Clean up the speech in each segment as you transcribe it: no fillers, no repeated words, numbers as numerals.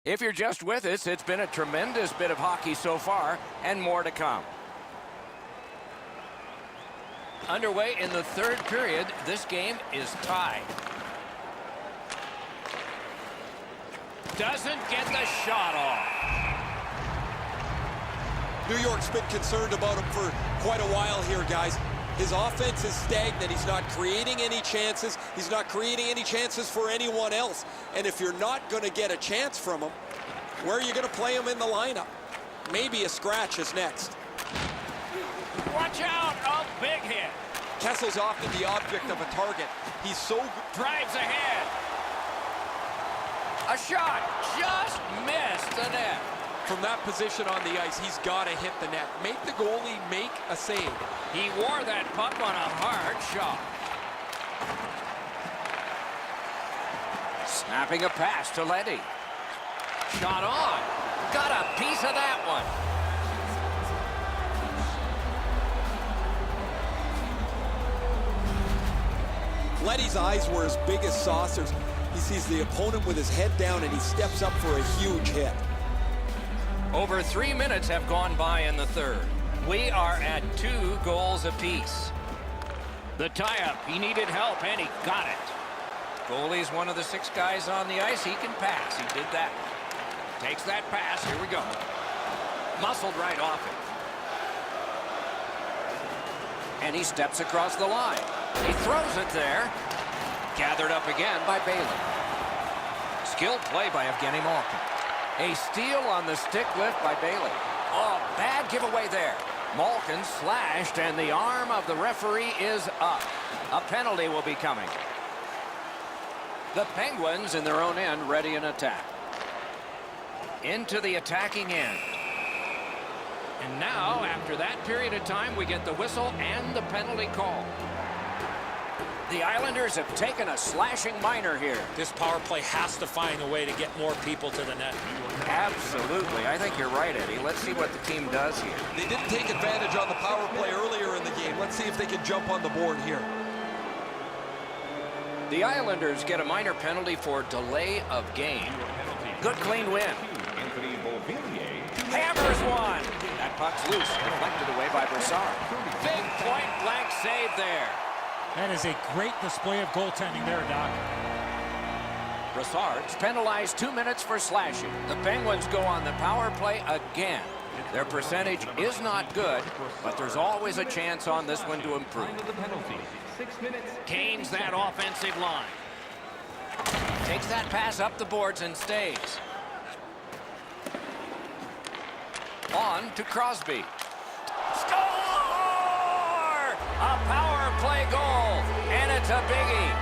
If you're just with us, it's been a tremendous bit of hockey so far, and more to come. Underway in the third period, this game is tied. Doesn't get the shot off. New York's been concerned about him for quite a while here, guys. His offense is stagnant. He's not creating any chances. He's not creating any chances for anyone else. And if you're not going to get a chance from him, where are you going to play him in the lineup? Maybe a scratch is next. Watch out! A big hit. Kessel's often the object of a target. He's so good. Drives ahead. A shot. Just missed the net. From that position on the ice, he's got to hit the net. Make the goalie make a save. He wore that puck on a hard shot. Snapping a pass to Letty. Shot on. Got a piece of that one. Letty's eyes were as big as saucers. He sees the opponent with his head down and he steps up for a huge hit. Over 3 minutes have gone by in the third. We are at 2 goals apiece. The tie-up, he needed help, and he got it. Goalie's one of the 6 guys on the ice. He can pass. He did that. Takes that pass. Here we go. Muscled right off it. And he steps across the line. He throws it there. Gathered up again by Bailey. Skilled play by Evgeny Malkin. A steal on the stick lift by Bailey. Oh, bad giveaway there. Malkin slashed, and the arm of the referee is up. A penalty will be coming. The Penguins in their own end ready in attack. Into the attacking end. And now, after that period of time, we get the whistle and the penalty call. The Islanders have taken a slashing minor here. This power play has to find a way to get more people to the net. Absolutely. I think you're right, Eddie. Let's see what the team does here. They didn't take advantage on the power play earlier in the game. Let's see if they can jump on the board here. The Islanders get a minor penalty for delay of game. Good clean win. Hammers one. That puck's loose. Deflected away by Brassard. Big point-blank save there. That is a great display of goaltending there, Doc. Brassard's penalized 2 minutes for slashing. The Penguins go on the power play again. Their percentage is not good, but there's always a chance on this one to improve. Gains that offensive line. Takes that pass up the boards and stays. On to Crosby. Score! A power play goal, and it's a biggie.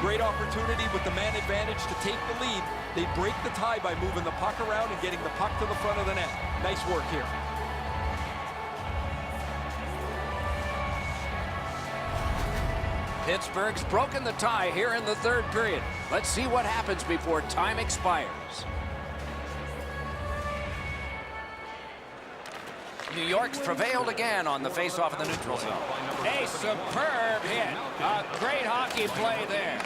Great opportunity with the man advantage to take the lead. They break the tie by moving the puck around and getting the puck to the front of the net. Nice work here. Pittsburgh's broken the tie here in the third period. Let's see what happens before time expires. New York's prevailed again on the face-off of the neutral zone. A superb hit. A great hockey play there.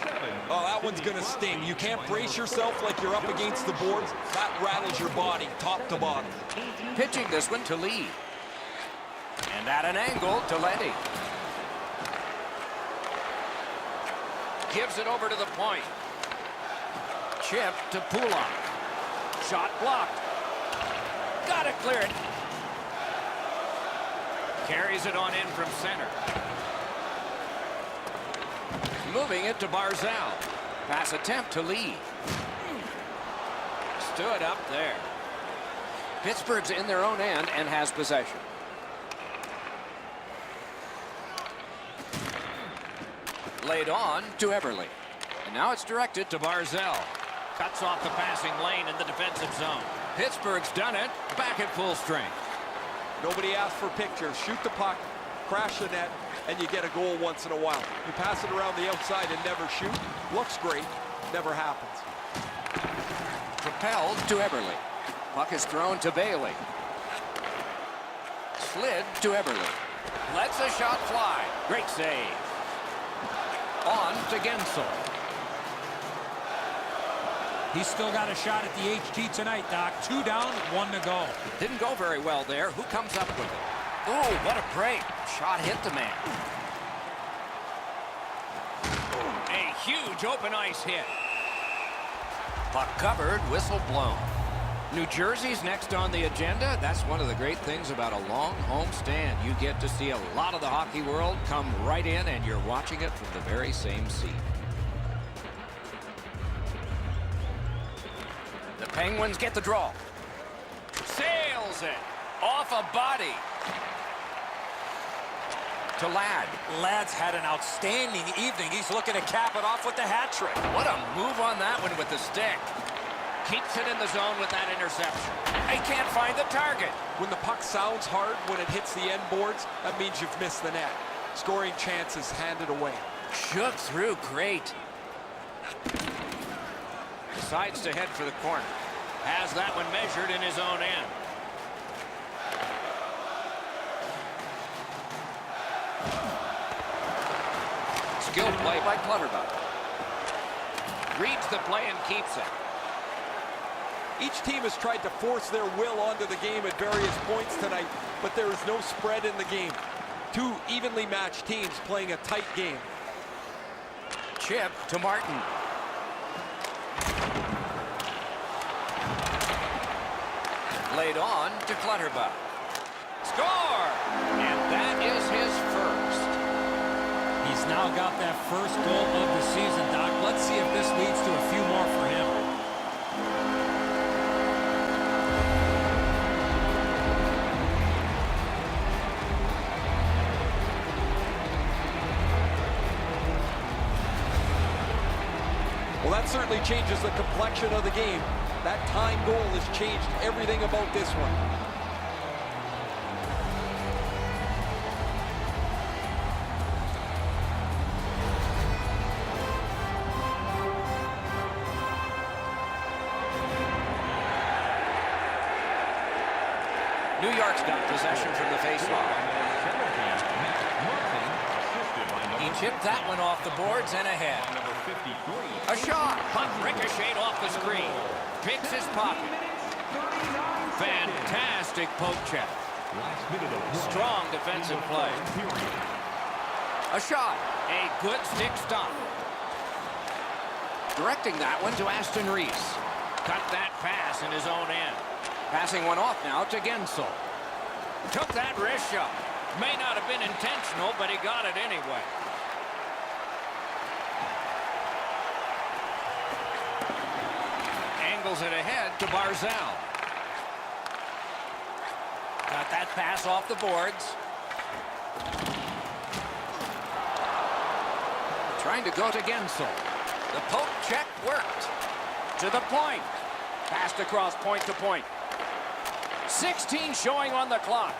Oh, that one's going to sting. You can't brace yourself like you're up against the boards. That rattles your body top to bottom. Pitching this one to Lee. And at an angle to Letty. Gives it over to the point. Chip to Pulak. Shot blocked. Got to clear it. Carries it on in from center. Moving it to Barzal. Pass attempt to Lee. Stood up there. Pittsburgh's in their own end and has possession. Laid on to Everly. And now it's directed to Barzal. Cuts off the passing lane in the defensive zone. Pittsburgh's done it. Back at full strength. Nobody asked for pictures. Shoot the puck. crash the net, and you get a goal once in a while. You pass it around the outside and never shoot. Looks great. Never happens. Propelled to Eberle. Puck is thrown to Bailey. Slid to Eberle. Lets a shot fly. Great save. On to Gensel. He's still got a shot at the HT tonight, Doc. 2 down, 1 to go. Didn't go very well there. Who comes up with it? Oh, what a break. Shot hit the man. A huge open ice hit. Puck covered, whistle blown. New Jersey's next on the agenda. That's one of the great things about a long home stand. You get to see a lot of the hockey world come right in, and you're watching it from the very same seat. The Penguins get the draw. Sails it off a body. To Ladd. Ladd's had an outstanding evening. He's looking to cap it off with the hat trick. What a move on that one with the stick. Keeps it in the zone with that interception. He can't find the target. When the puck sounds hard, when it hits the end boards, that means you've missed the net. Scoring chances handed away. Shook through great. Decides to head for the corner. Has that one measured in his own end. Skilled play by Clutterbuck. Reads the play and keeps it. Each team has tried to force their will onto the game at various points tonight, but there is no spread in the game. 2 evenly matched teams playing a tight game. Chip to Martin. Laid on to Clutterbuck. Score! And that is his first. He's now got that first goal of the season, Doc. Let's see if this leads to a few more for him. Well, that certainly changes the complexion of the game. That tying goal has changed everything about this one. New York's got possession from the faceoff. He chipped that one off the boards and ahead. A shot. Puck ricocheted off the screen. Picks his pocket. Fantastic poke check. Strong defensive play. A shot. A good stick stop. Directing that one to Aston Reese. Cut that pass in his own end. Passing one off now to Gensel. Took that wrist shot. May not have been intentional, but he got it anyway. Angles it ahead to Barzal. Got that pass off the boards. Trying to go to Gensel. The poke check worked. To the point. Passed across point to point. 16 showing on the clock.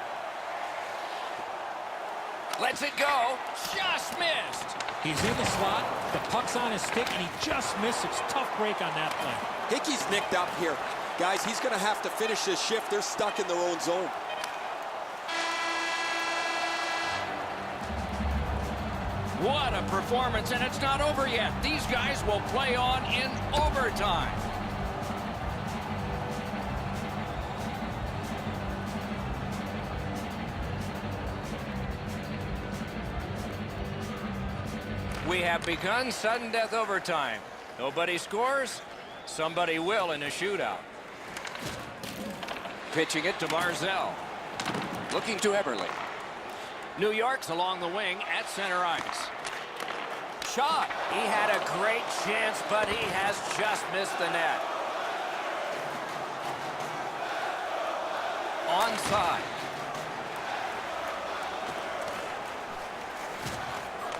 Lets it go. Just missed. He's in the slot. The puck's on his stick, and he just missed. It's a tough break on that play. Hickey's nicked up here. Guys, he's going to have to finish this shift. They're stuck in their own zone. What a performance, and it's not over yet. These guys will play on in overtime. We have begun sudden death overtime. Nobody scores, somebody will in a shootout. Pitching it to Barzal. Looking to Eberle. New York's along the wing at center ice. Shot. He had a great chance, but he has just missed the net. Onside.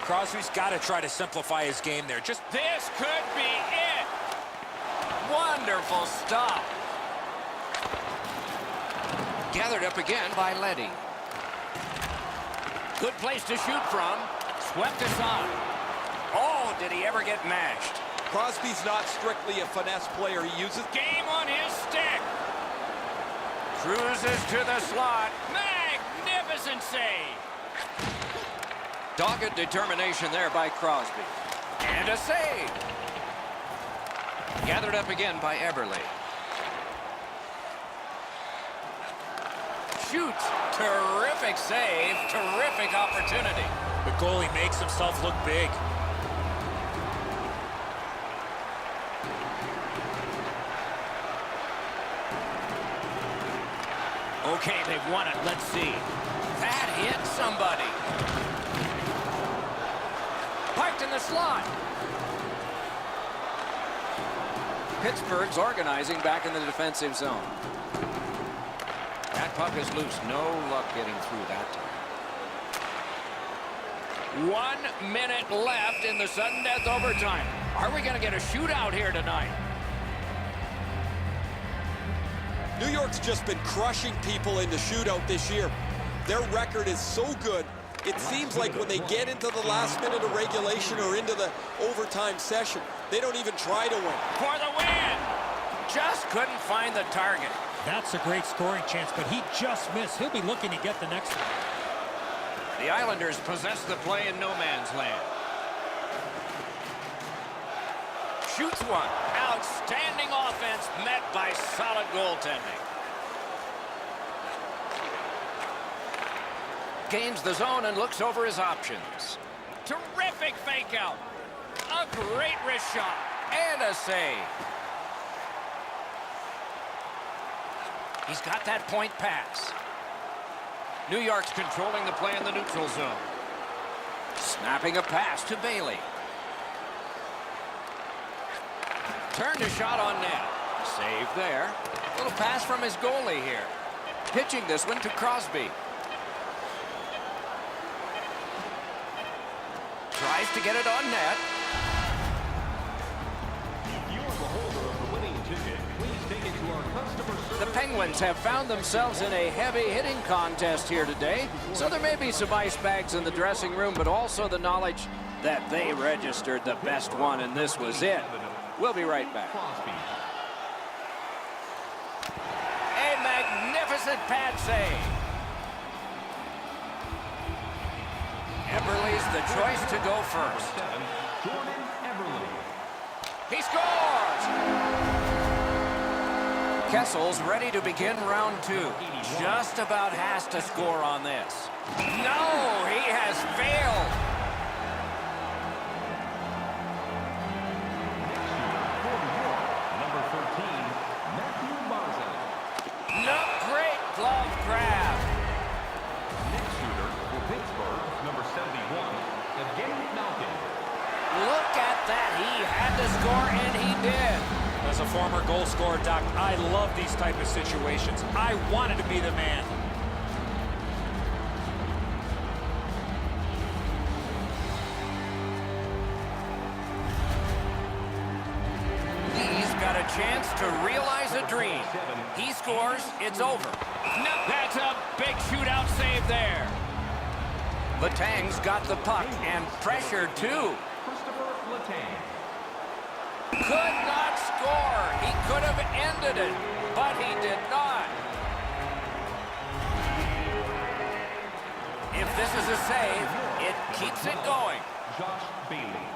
Crosby's got to try to simplify his game there. This could be it. Wonderful stop. Gathered up again by Leddy. Good place to shoot from. Swept aside. Oh, did he ever get mashed? Crosby's not strictly a finesse player. He uses Game on his stick. Cruises to the slot. Magnificent save. Dogged determination there by Crosby. And a save. Gathered up again by Eberle. Shoots. Terrific save. Terrific opportunity. The goalie makes himself look big. Okay, they've won it. Let's see. That hit somebody. Parked in the slot. Pittsburgh's organizing back in the defensive zone. That puck is loose. No luck getting through that time. 1 minute left in the sudden death overtime. Are we going to get a shootout here tonight? New York's just been crushing people in the shootout this year. Their record is so good, it seems like when they get into the last minute of regulation or into the overtime session, they don't even try to win. For the win! Just couldn't find the target. That's a great scoring chance, but he just missed. He'll be looking to get the next one. The Islanders possess the play in no man's land. Shoots one. Outstanding offense met by solid goaltending. Gains the zone and looks over his options. Terrific fake out. A great wrist shot. And a save. He's got that point pass. New York's controlling the play in the neutral zone. Snapping a pass to Bailey. Turned a shot on net. Save there. Little pass from his goalie here. Pitching this one to Crosby. Tries to get it on net. If you are the holder of the winning ticket, please take it to our customer service. The Penguins have found themselves in a heavy hitting contest here today, so there may be some ice bags in the dressing room, but also the knowledge that they registered the best one, and this was it. We'll be right back. A magnificent pad save. Eberle's the choice to go first. He scores! Kessel's ready to begin round two. Just about has to score on this. No, he has failed. Number 13, Matthew Barzal. No, great glove grab. Next shooter for Pittsburgh, number 71, Evgeny Malkin. Look at that. He had to score, and he did. As a former goal scorer, Doc, I love these type of situations. I wanted to be the man. He's got a chance to realize a dream. He scores, it's over. No, that's a big shootout save there. Letang's got the puck, and pressure, too. Christopher Letang. Could not score. He could have ended it, but he did not. If this is a save, it keeps it going. Josh Bailey.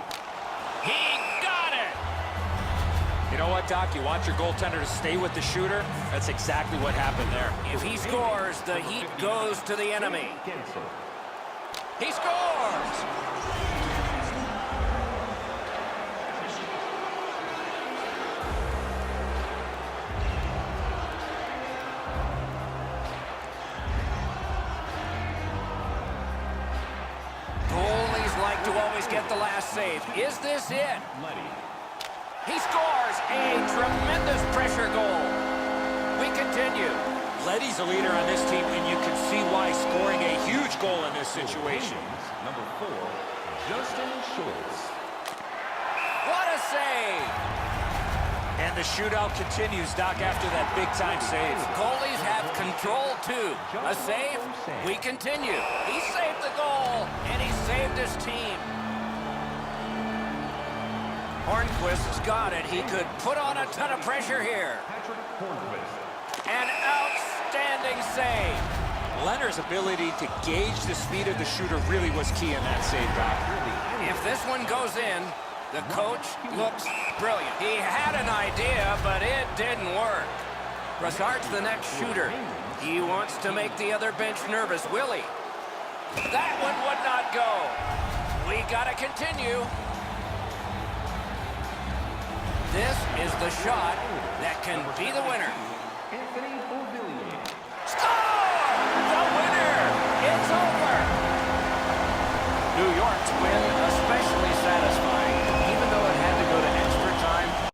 He got it. You know what, Doc? You want your goaltender to stay with the shooter? That's exactly what happened there. If he scores, the heat goes to the enemy. Gensel. He scores! Goalies like to always get the last save. Is this it? Letty. He scores a tremendous pressure goal. We continue. Letty's a leader on this team, and you can see why scoring a huge goal in this situation. Number 4, Justin Schultz. What a save! And the shootout continues, Doc, after that big-time save. Goalies have control, too. A save, we continue. He saved the goal, and he saved his team. Hornquist's got it. He could put on a ton of pressure here. An outstanding save. Leonard's ability to gauge the speed of the shooter really was key in that save, Doc. If this one goes in, the coach looks brilliant. He had an idea, but it didn't work. Brassard's the next shooter. He wants to make the other bench nervous, will he? That one would not go. We got to continue. This is the shot that can be the winner. Score! The winner! It's over! New York's win especially satisfying, even though it had to go to extra time.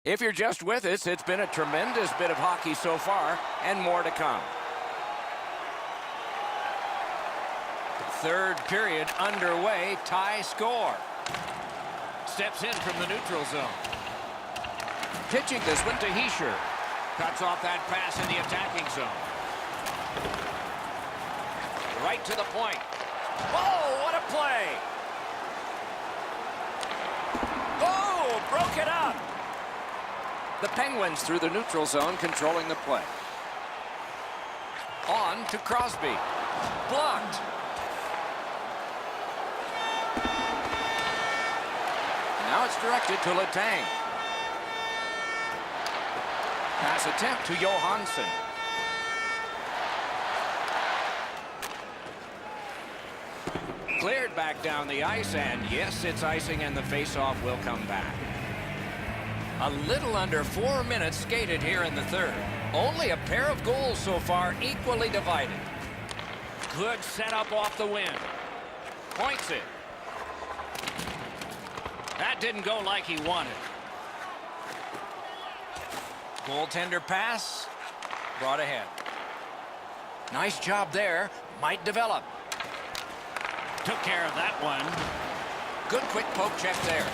If you're just with us, it's been a tremendous bit of hockey so far, and more to come. Third period underway, tie score. Steps in from the neutral zone. Pitching this one to Heischer. Cuts off that pass in the attacking zone. Right to the point. Oh, what a play! Oh, broke it up! The Penguins through the neutral zone, controlling the play. On to Crosby. Blocked. Now it's directed to Letang. Pass attempt to Johansson. Cleared back down the ice, and yes, it's icing, and the faceoff will come back. A little under 4 minutes skated here in the third. Only a pair of goals so far, equally divided. Good setup off the wing. Points it. That didn't go like he wanted. Goaltender pass. Brought ahead. Nice job there. Might develop. Took care of that one. Good quick poke check there.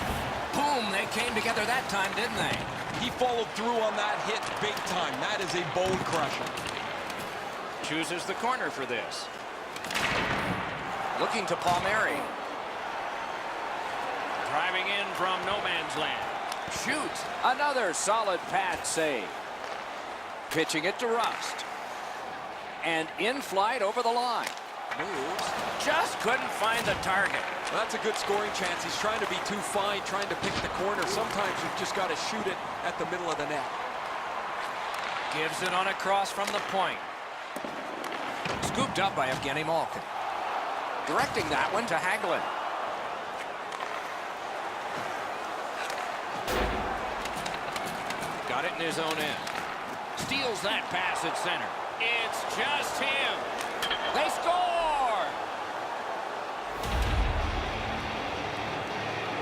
Boom, they came together that time, didn't they? He followed through on that hit big time. That is a bone crusher. Chooses the corner for this. Looking to Palmieri. Driving in from no man's land. Shoots. Another solid pad save. Pitching it to Rust. And in flight over the line. Moves. Just couldn't find the target. That's a good scoring chance. He's trying to be too fine, trying to pick the corner. Sometimes you've just got to shoot it at the middle of the net. Gives it on a cross from the point. Scooped up by Evgeny Malkin. Directing that one to Hagelin. Got it in his own end. Steals that pass at center. It's just him. They score!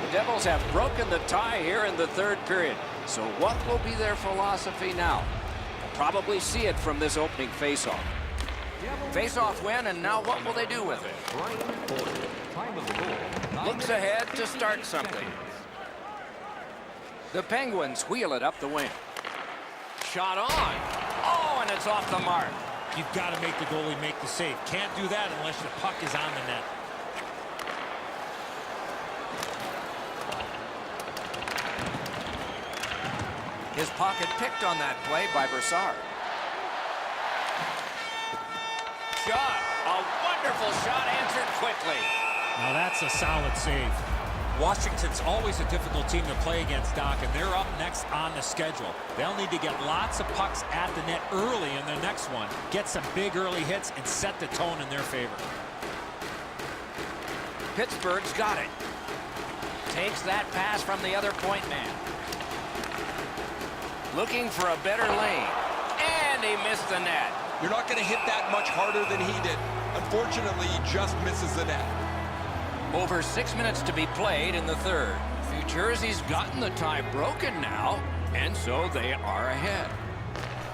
The Devils have broken the tie here in the third period. So what will be their philosophy now? We'll probably see it from this opening faceoff. Faceoff win, and now what will they do with it? Looks ahead to start something. The Penguins wheel it up the wing. Shot on. Oh, and it's off the mark. You've got to make the goalie make the save. Can't do that unless the puck is on the net. His pocket picked on that play by Brassard. Shot. A wonderful shot answered quickly. Now that's a solid save. Washington's always a difficult team to play against, Doc, and they're up next on the schedule. They'll need to get lots of pucks at the net early in their next one, get some big early hits, and set the tone in their favor. Pittsburgh's got it. Takes that pass from the other point man. Looking for a better lane. And he missed the net. You're not going to hit that much harder than he did. Unfortunately, he just misses the net. Over 6 minutes to be played in the third. New Jersey's gotten the tie broken now, and so they are ahead.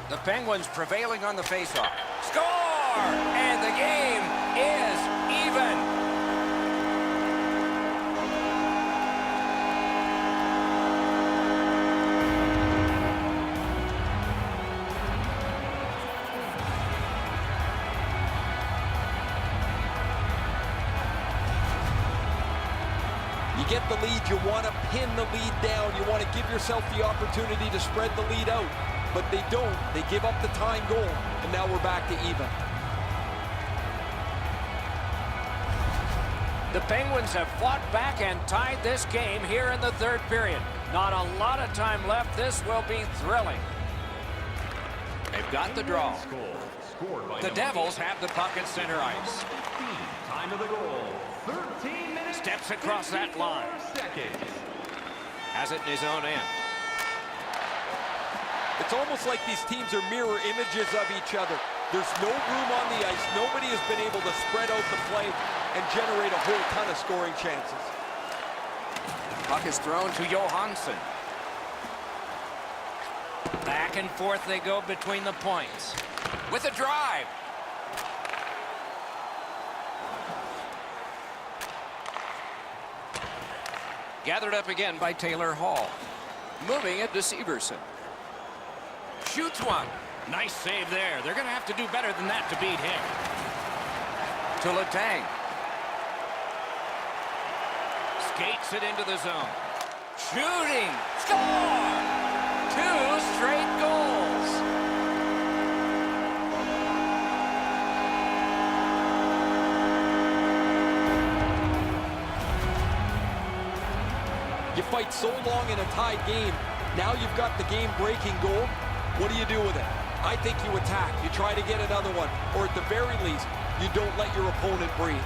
The Penguins prevailing on the faceoff. Score! And the game is even. You get the lead, you want to pin the lead down. You want to give yourself the opportunity to spread the lead out. But they don't. They give up the tying goal, and now we're back to even. The Penguins have fought back and tied this game here in the third period. Not a lot of time left. This will be thrilling. They've got the draw. The Devils have the puck at center ice. Time of the goal. 13 minutes. Steps across that line. Has it in his own end. It's almost like these teams are mirror images of each other. There's no room on the ice. Nobody has been able to spread out the play and generate a whole ton of scoring chances. Puck is thrown to Johansson. Back and forth they go between the points. With a drive. Gathered up again by Taylor Hall. Moving it to Severson. Shoots one. Nice save there. They're going to have to do better than that to beat him. To Letang. Skates it into the zone. Shooting. Score! 2 straight goals. You fight so long in a tied game. Now you've got the game-breaking goal. What do you do with it? I think you attack. You try to get another one. Or at the very least, you don't let your opponent breathe.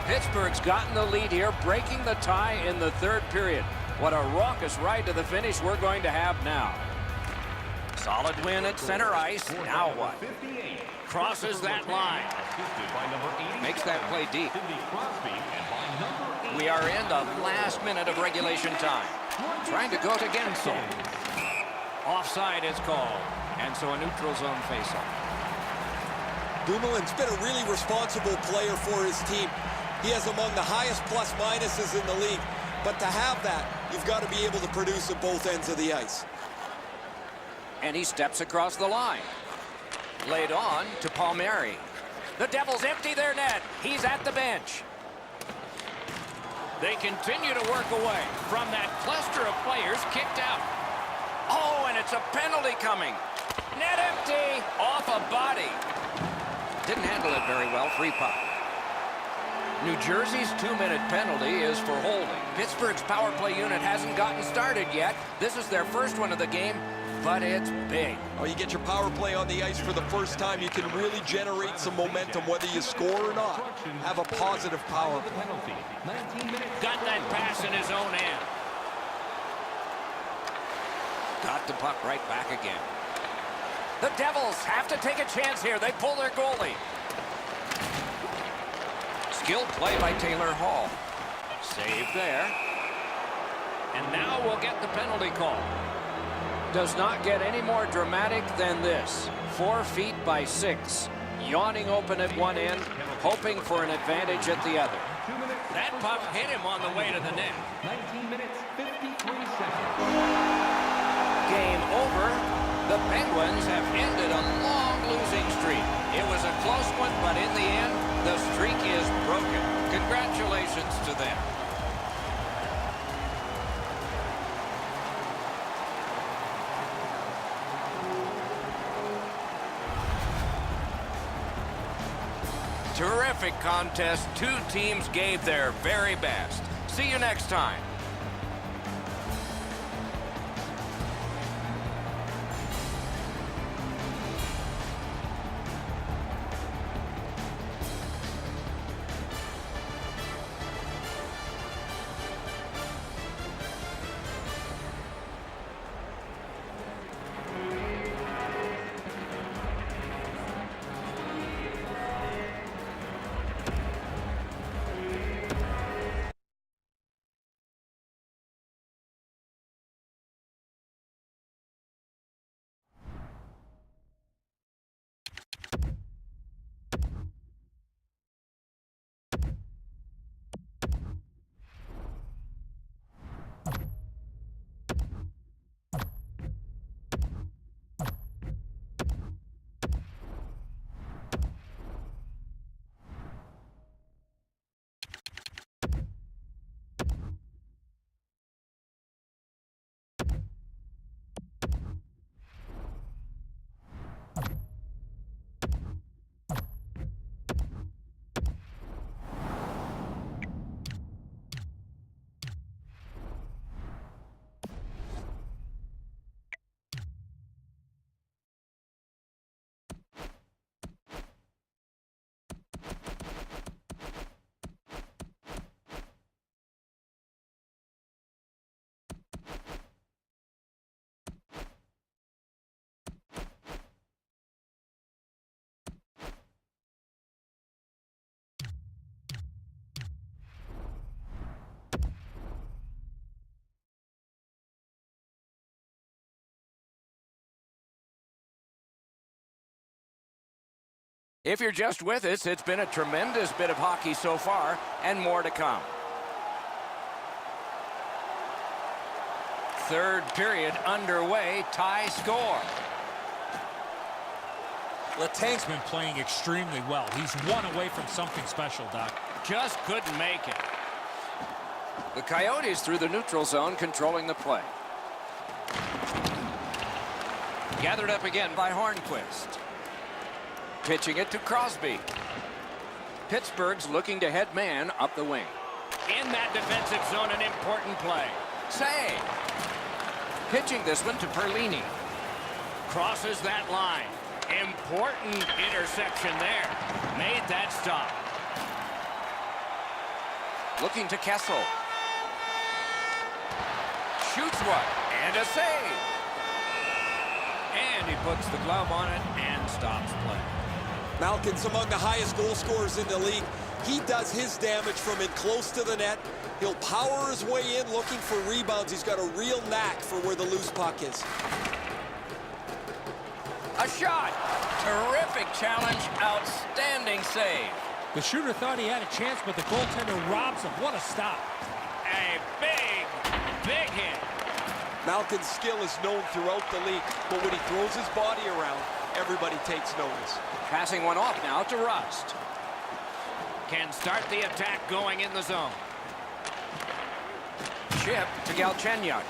Pittsburgh's gotten the lead here, breaking the tie in the third period. What a raucous ride to the finish we're going to have now. Solid win at center ice. Now what? Crosses that line. Makes that play deep. We are in the last minute of regulation time. Trying to go to Gensel. Offside is called. And so a neutral zone faceoff. Dumoulin's been a really responsible player for his team. He has among the highest plus-minuses in the league. But to have that, you've got to be able to produce at both ends of the ice. And he steps across the line. Laid on to Palmieri. The Devils empty their net. He's at the bench. They continue to work away from that cluster of players kicked out. Oh, and it's a penalty coming. Net empty. Off a body. Didn't handle it very well. Free puck. New Jersey's 2-minute penalty is for holding. Pittsburgh's power play unit hasn't gotten started yet. This is their first one of the game, but it's big. Oh, you get your power play on the ice for the first time. You can really generate some momentum, whether you score or not. Have a positive power play. Got that pass in his own end. Got the puck right back again. The Devils have to take a chance here. They pull their goalie. Skilled play by Taylor Hall. Save there. And now we'll get the penalty call. Does not get any more dramatic than this. 4 feet by 6. Yawning open at one end, hoping for an advantage at the other. That That puck hit him on the way to the net. 19 minutes, 50 over. The Penguins have ended a long losing streak. It was a close one, but in the end, the streak is broken. Congratulations to them. Terrific contest. Two teams gave their very best. See you next time. If you're just with us, it's been a tremendous bit of hockey so far, and more to come. Third period underway, tie score. Letang's been playing extremely well. He's one away from something special, Doc. Just couldn't make it. The Coyotes through the neutral zone, controlling the play. Gathered up again by Hornquist. Pitching it to Crosby. Pittsburgh's looking to head man up the wing. In that defensive zone, an important play. Save. Pitching this one to Perlini. Crosses that line. Important interception there. Made that stop. Looking to Kessel. Shoots one. And a save. And he puts the glove on it and stops play. Malkin's among the highest goal scorers in the league. He does his damage from in close to the net. He'll power his way in looking for rebounds. He's got a real knack for where the loose puck is. A shot. Terrific challenge. Outstanding save. The shooter thought he had a chance, but the goaltender robs him. What a stop. A big hit. Malkin's skill is known throughout the league, but when he throws his body around, everybody takes notice. Passing one off now to Rust. Can start the attack going in the zone. Chip to Galchenyuk.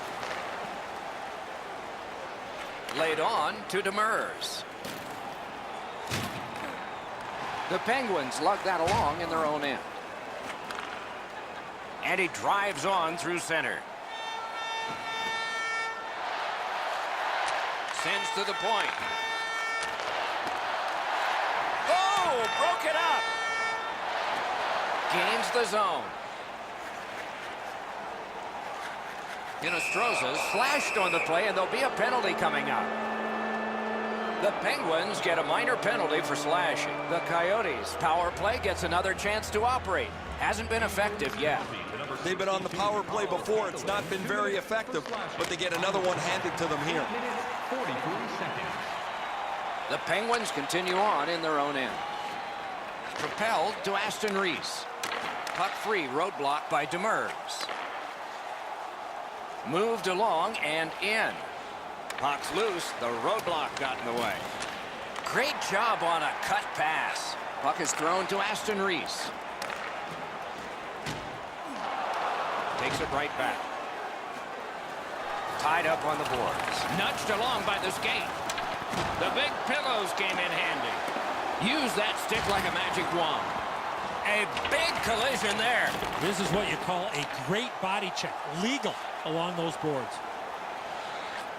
Laid on to Demers. The Penguins lug that along in their own end. And he drives on through center. Sends to the point. Oh, broke it up. Gains the zone. Hinostroza slashed on the play, and there'll be a penalty coming up. The Penguins get a minor penalty for slashing. The Coyotes' power play gets another chance to operate. Hasn't been effective yet. They've been on the power play before. It's not been very effective, but they get another one handed to them here. 43 seconds. The Penguins continue on in their own end. Propelled to Aston Reese. Puck free, roadblock by Demers. Moved along and in. Puck's loose. The roadblock got in the way. Great job on a cut pass. Puck is thrown to Aston Reese. Takes it right back. Tied up on the boards. Nudged along by the skate. The big pillows came in handy. Use that stick like a magic wand. A big collision there. This is what you call a great body check. Legal along those boards.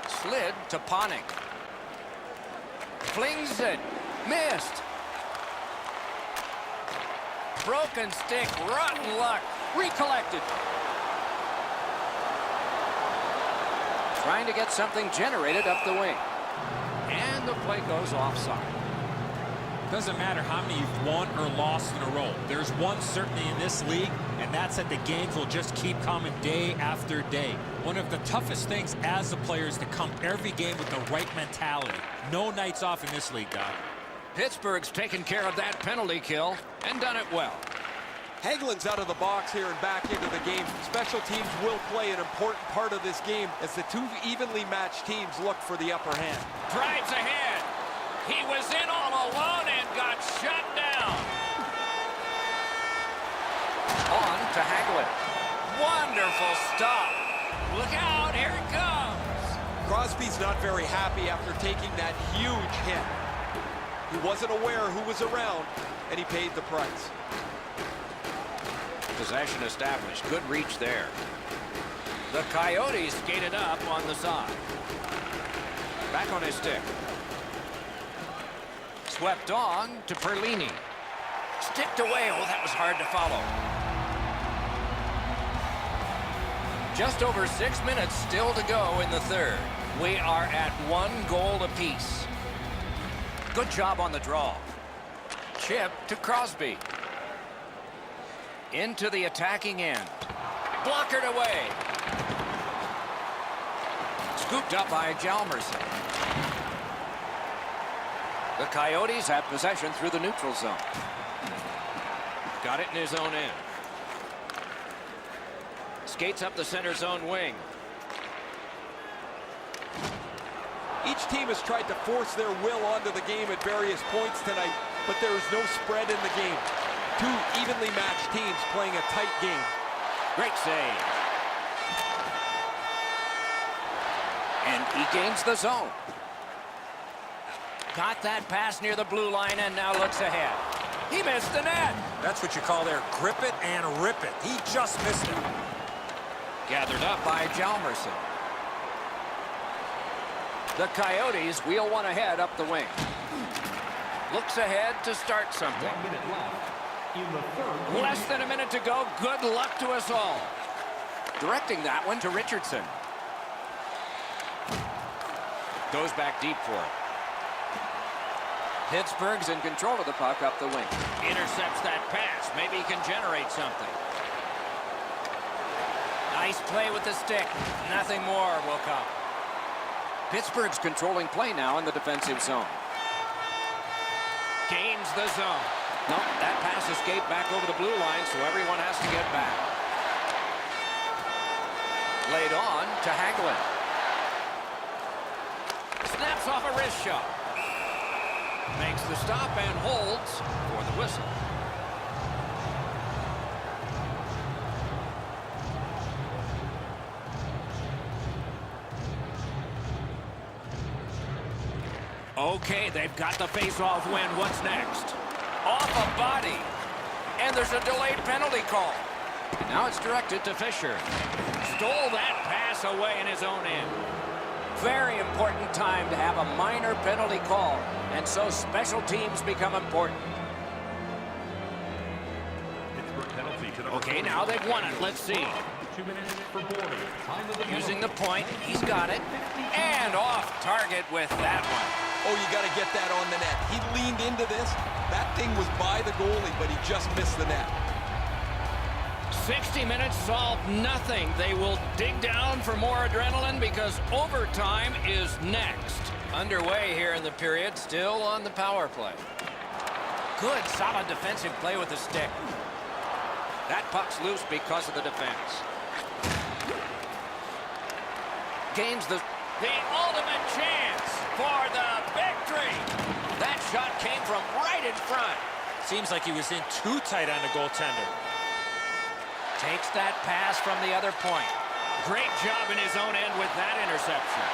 Slid to Ponick. Flings it. Missed. Broken stick. Rotten luck. Recollected. Trying to get something generated up the wing. And the play goes offside. Doesn't matter how many you've won or lost in a row. There's one certainty in this league, and that's that the games will just keep coming day after day. One of the toughest things as a player is to come every game with the right mentality. No nights off in this league, Doc. Pittsburgh's taken care of that penalty kill and done it well. Hagelin's out of the box here and back into the game. Special teams will play an important part of this game as the two evenly matched teams look for the upper hand. Drives ahead. He was in all alone and got shut down. On to Hagelin. Wonderful stop. Look out, here it comes. Crosby's not very happy after taking that huge hit. He wasn't aware who was around, and he paid the price. Possession established. Good reach there. The Coyotes skated up on the side. Back on his stick. Swept on to Perlini. Sticked away. Oh, that was hard to follow. Just over 6 minutes still to go in the third. We are at 1 goal apiece. Good job on the draw. Chip to Crosby. Into the attacking end. Blockered away. Scooped up by Hjalmarsson. The Coyotes have possession through the neutral zone. Got it in his own end. Skates up the center zone wing. Each team has tried to force their will onto the game at various points tonight, but there is no spread in the game. Two evenly matched teams playing a tight game. Great save. And he gains the zone. Got that pass near the blue line and now looks ahead. He missed the net. That's what you call there, grip it and rip it. He just missed it. Gathered up by Hjalmarsson. The Coyotes wheel one ahead up the wing. Looks ahead to start something. 1 minute left in the third. Less than a minute to go. Good luck to us all. Directing that one to Richardson. Goes back deep for it. Pittsburgh's in control of the puck up the wing. Intercepts that pass. Maybe he can generate something. Nice play with the stick. Nothing more will come. Pittsburgh's controlling play now in the defensive zone. Gains the zone. No, that pass escaped back over the blue line, so everyone has to get back. Laid on to Hagelin. Snaps off a wrist shot. Makes the stop and holds for the whistle. Okay, they've got the face-off win. What's next? Off a body. And there's a delayed penalty call. And now it's directed to Fisher. Stole that pass away in his own end. Very important time to have a minor penalty call. And so special teams become important. Okay, now they've won it. Let's see. 2 minutes for boarding. Time of the Using the point. He's got it. And off target with that one. Oh, you got to get that on the net. He leaned into this. That thing was by the goalie, but he just missed the net. 60 minutes solved nothing. They will dig down for more adrenaline because overtime is next. Underway here in the period, still on the power play. Good, solid defensive play with the stick. That puck's loose because of the defense. Gains the The ultimate chance for the victory. That shot came from right in front. Seems like he was in too tight on the goaltender. Takes that pass from the other point. Great job in his own end with that interception.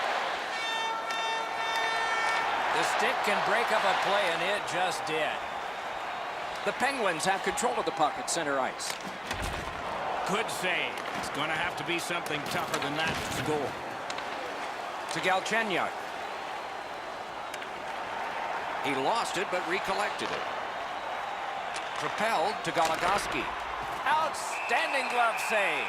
The stick can break up a play, and it just did. The Penguins have control of the puck at center ice. Good save. It's going to have to be something tougher than that to score. To Galchenyuk. He lost it, but recollected it. Propelled to Goligoski. Outstanding glove save.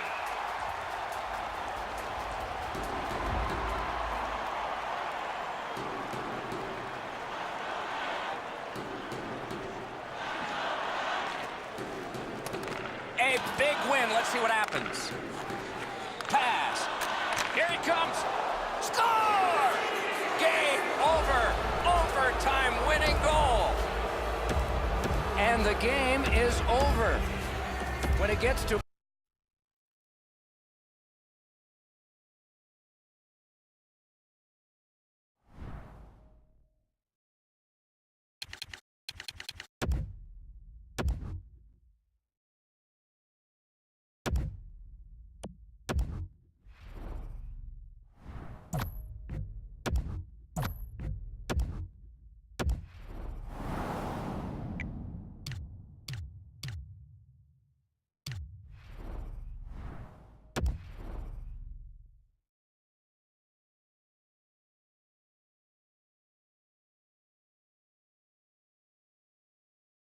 A big win. Let's see what happens. Pass. Here he comes. Score! Game over. Overtime winning goal. And the game is over. When it gets to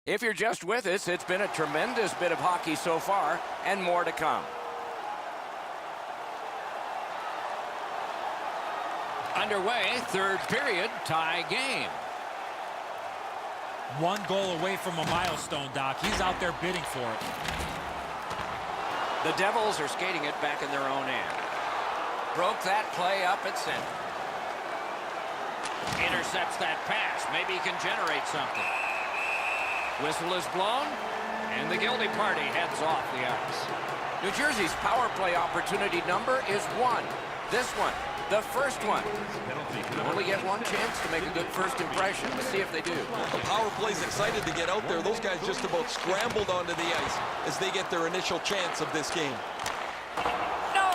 If you're just with us, it's been a tremendous bit of hockey so far, and more to come. Underway, third period, tie game. 1 goal away from a milestone, Doc. He's out there bidding for it. The Devils are skating it back in their own end. Broke that play up at center. Intercepts that pass. Maybe he can generate something. Whistle is blown, and the guilty party heads off the ice. New Jersey's power play opportunity number is 1. This one, the first one. You only get one chance to make a good first impression. Let's see if they do. The power play's excited to get out there. Those guys just about scrambled onto the ice as they get their initial chance of this game. No!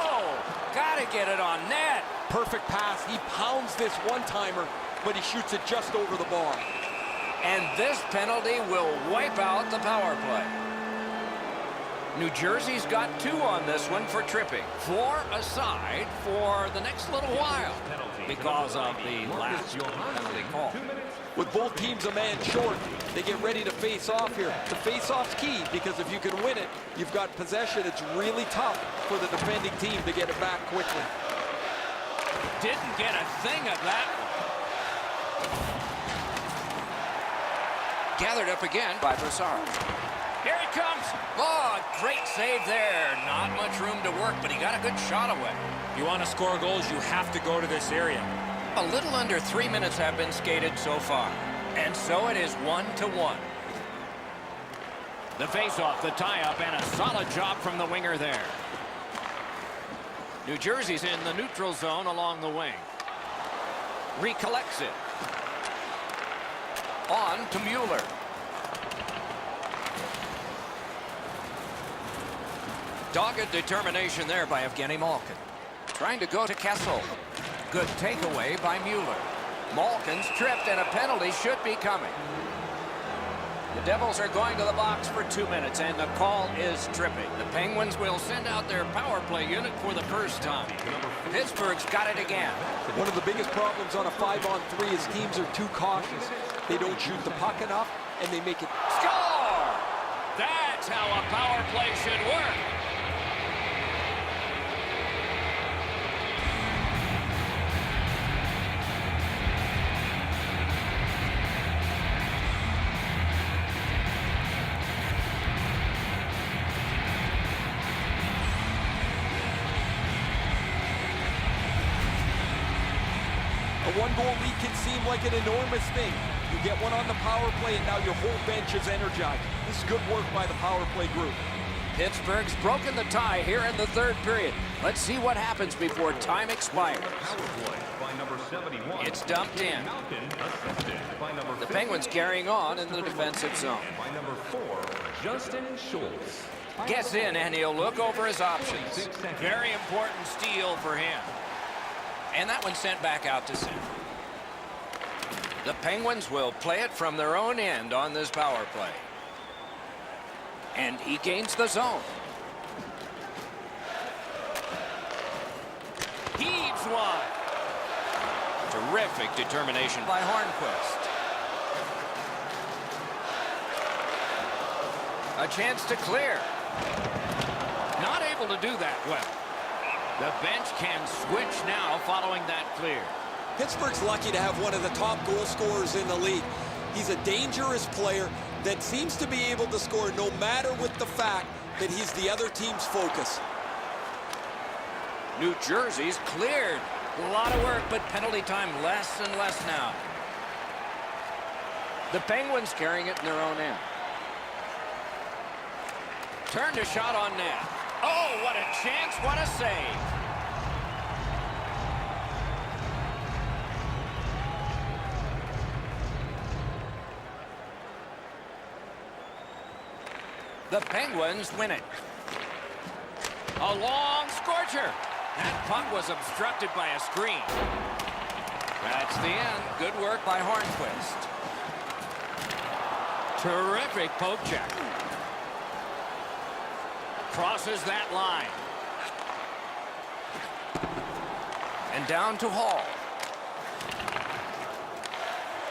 Gotta get it on net. Perfect pass. He pounds this one-timer, but he shoots it just over the bar. And this penalty will wipe out the power play. New Jersey's got 2 on this one for tripping. 4 aside for the next little while because of the last penalty call. With both teams a man short, they get ready to face off here. The face-off's key because if you can win it, you've got possession. It's really tough for the defending team to get it back quickly. Didn't get a thing of that one. Gathered up again by Brassard. Here he comes. Oh, great save there. Not much room to work, but he got a good shot away. You want to score goals, you have to go to this area. A little under 3 minutes have been skated so far. And so it is 1-1. The face-off, the tie-up, and a solid job from the winger there. New Jersey's in the neutral zone along the wing. Recollects it. On to Mueller. Dogged determination there by Evgeny Malkin. Trying to go to Kessel. Good takeaway by Mueller. Malkin's tripped and a penalty should be coming. The Devils are going to the box for 2 minutes and the call is tripping. The Penguins will send out their power play unit for the first time. Pittsburgh's got it again. One of the biggest problems on a 5-on-3 is teams are too cautious. They don't shoot the puck enough and they make it. Score! That's how a power play should work. A one-goal lead can seem like an enormous thing. You get one on the power play, and now your whole bench is energized. This is good work by the power play group. Pittsburgh's broken the tie here in the third period. Let's see what happens before time expires. Power play by 71. It's dumped in. Malkin assisted by number The Penguins carrying on in the defensive zone. And by number 4, Justin Schultz. Gets in and he'll look over his options. Very important steal for him. And that one sent back out to center. The Penguins will play it from their own end on this power play. And he gains the zone. Heaves one. Terrific determination by Hornquist. A chance to clear. Not able to do that well. The bench can switch now following that clear. Pittsburgh's lucky to have one of the top goal scorers in the league. He's a dangerous player that seems to be able to score no matter with the fact that he's the other team's focus. New Jersey's cleared. A lot of work, but penalty time less and less now. The Penguins carrying it in their own end. Turned a shot on net. Oh, what a chance, what a save. The Penguins win it. A long scorcher. That puck was obstructed by a screen. That's the end. Good work by Hornquist. Terrific poke check. Crosses that line. And down to Hall.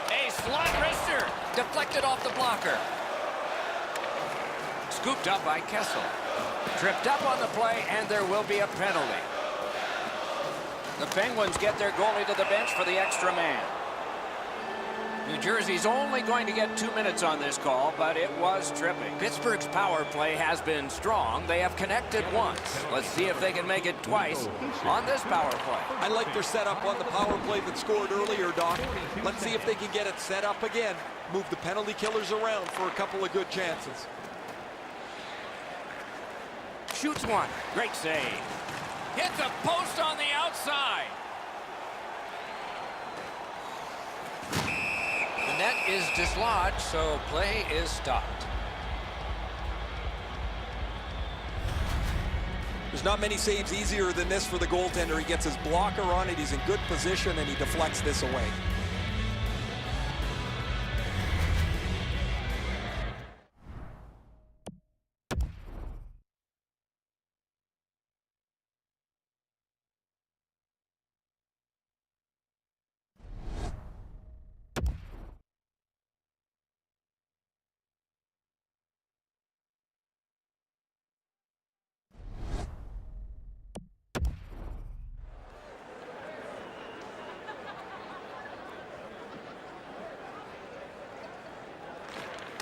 A slot wrister. Deflected off the blocker. Scooped up by Kessel. Tripped up on the play, and there will be a penalty. The Penguins get their goalie to the bench for the extra man. New Jersey's only going to get 2 minutes on this call, but it was tripping. Pittsburgh's power play has been strong. They have connected once. Let's see if they can make it twice on this power play. I like their setup on the power play that scored earlier, Doc. Let's see if they can get it set up again. Move the penalty killers around for a couple of good chances. Shoots one. Great save. Hits a post on the outside. The net is dislodged, so play is stopped. There's not many saves easier than this for the goaltender. He gets his blocker on it. He's in good position, and he deflects this away.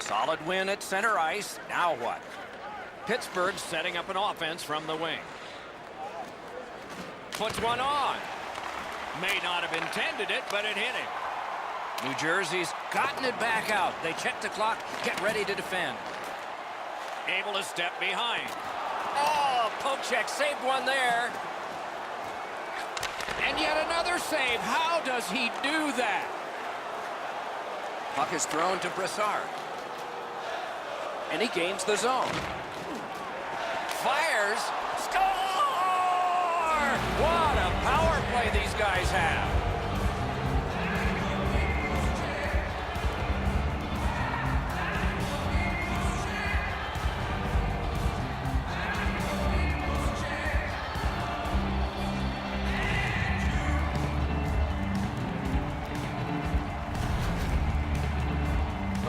Solid win at center ice. Now what? Pittsburgh setting up an offense from the wing. Puts one on. May not have intended it, but it hit him. New Jersey's gotten it back out. They check the clock, get ready to defend. Able to step behind. Oh, poke check, saved one there. And yet another save. How does he do that? Puck is thrown to Brassard. And he gains the zone. Fires. Score! What a power play these guys have.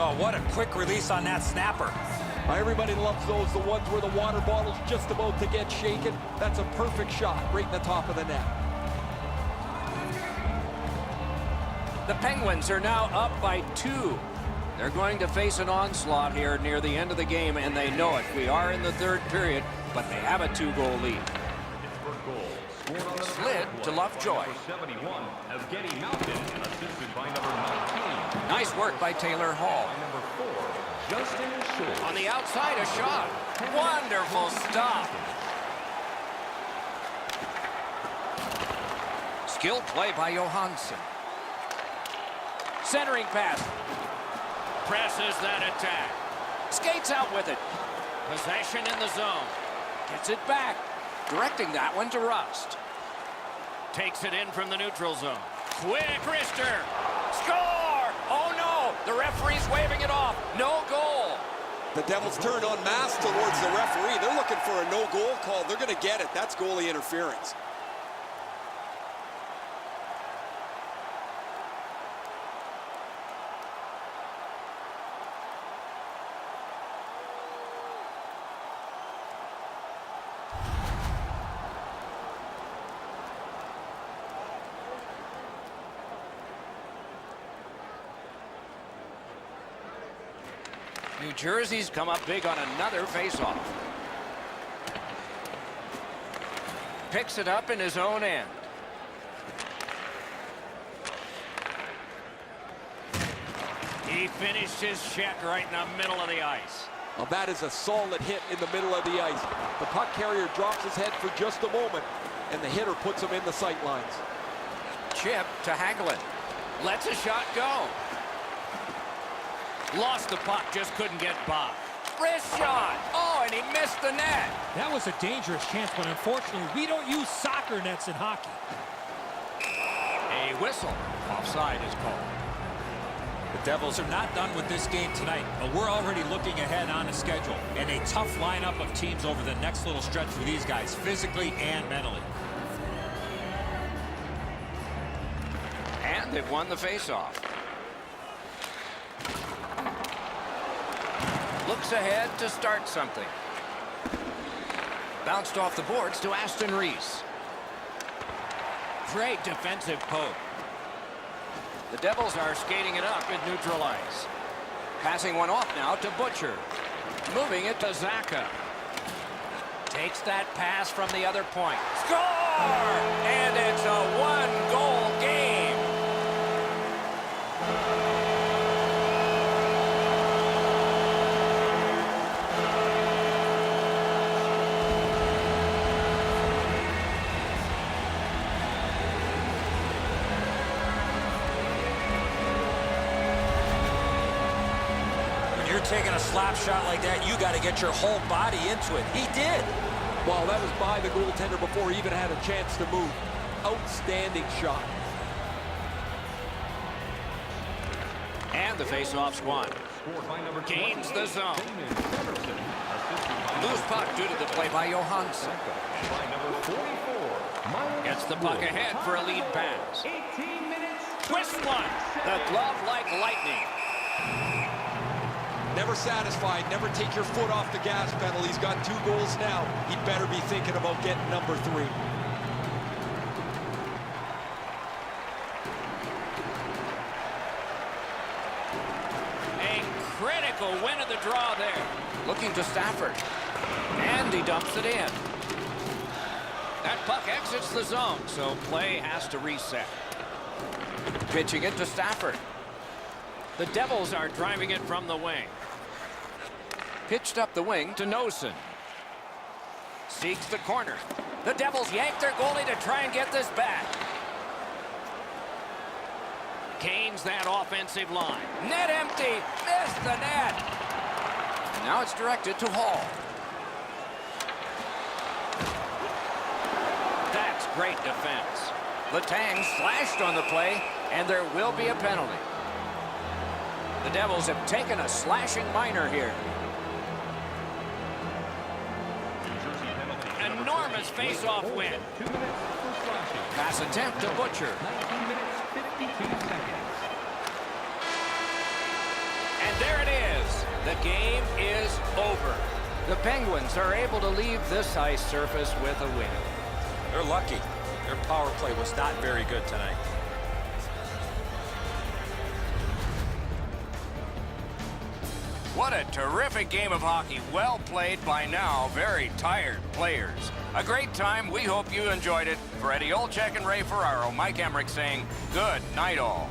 Oh, what a quick release on that snapper. Everybody loves those, the ones where the water bottle's just about to get shaken. That's a perfect shot right in the top of the net. The Penguins are now up by 2. They're going to face an onslaught here near the end of the game, and they know it. We are in the third period, but they have a 2-goal lead. Slid to Lovejoy. 71, Evgeny Malkin, assisted by number 19. Nice work by Taylor Hall. Number 4, Justin Schultz. On the outside, a shot. Wonderful stop. Skilled play by Johansson. Centering pass. Presses that attack. Skates out with it. Possession in the zone. Gets it back. Directing that one to Rust. Takes it in from the neutral zone. Quick wrister. Score! Oh no! The referee's waving it off. No goal. The Devils turn en masse towards the referee. They're looking for a no-goal call. They're going to get it. That's goalie interference. New Jersey's come up big on another faceoff. Picks it up in his own end. He finished his check right in the middle of the ice. Well, that is a solid hit in the middle of the ice. The puck carrier drops his head for just a moment, and the hitter puts him in the sight lines. Chip to Hagelin. Lets a shot go. Lost the puck, just couldn't get by. Wrist shot. Oh, and he missed the net. That was a dangerous chance, but unfortunately, we don't use soccer nets in hockey. A whistle. Offside is called. The Devils are not done with this game tonight, but we're already looking ahead on the schedule. And a tough lineup of teams over the next little stretch for these guys, physically and mentally. And they've won the faceoff. Looks ahead to start something. Bounced off the boards to Aston Reese. Great defensive poke. The Devils are skating it up at neutral ice. Passing one off now to Butcher. Moving it to Zacha. Takes that pass from the other point. Score! And it's a one-goal game. Taking a slap shot like that, you got to get your whole body into it. He did. Well, that was by the goaltender before he even had a chance to move. Outstanding shot. And the faceoff's won. Gains the zone. Loose puck due to the play by Johansson. Gets the puck ahead for a lead pass. Twist one. The glove like lightning. Never satisfied. Never take your foot off the gas pedal. He's got 2 goals now. He better be thinking about getting number 3. A critical win of the draw there. Looking to Stafford. And he dumps it in. That puck exits the zone, so play has to reset. Pitching it to Stafford. The Devils are driving it from the wing. Pitched up the wing to Nosen. Seeks the corner. The Devils yank their goalie to try and get this back. Gains that offensive line. Net empty. Missed the net. Now it's directed to Hall. That's great defense. Letang slashed on the play, and there will be a penalty. The Devils have taken a slashing minor here. Enormous face-off win. Pass attempt to Butcher. 19 minutes, 52 seconds. And there it is. The game is over. The Penguins are able to leave this ice surface with a win. They're lucky. Their power play was not very good tonight. What a terrific game of hockey. Well played by now very tired players. A great time. We hope you enjoyed it. For Eddie Olczyk and Ray Ferraro, Mike Emmerich saying good night all.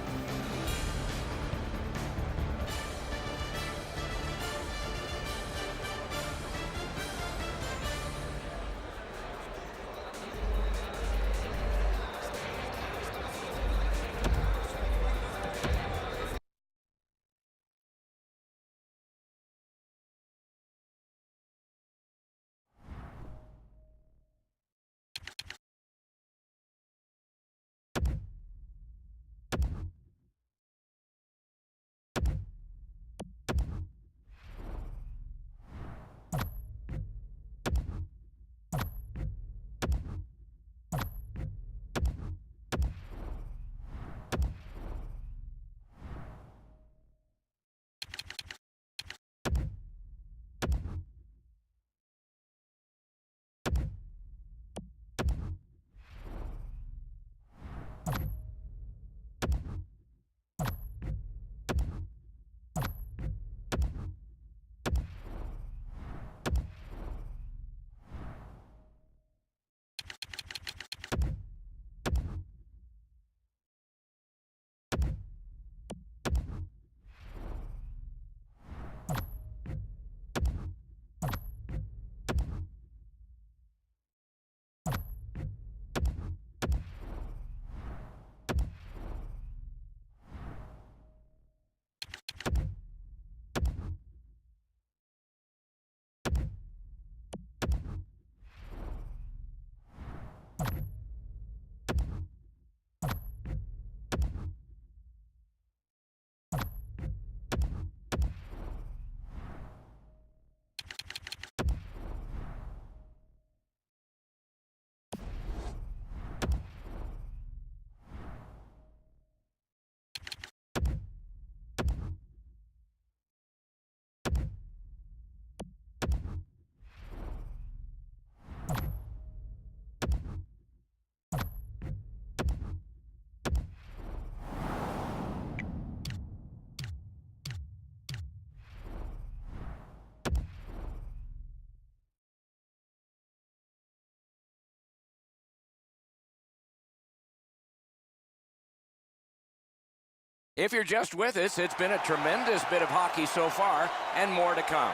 If you're just with us, it's been a tremendous bit of hockey so far, and more to come.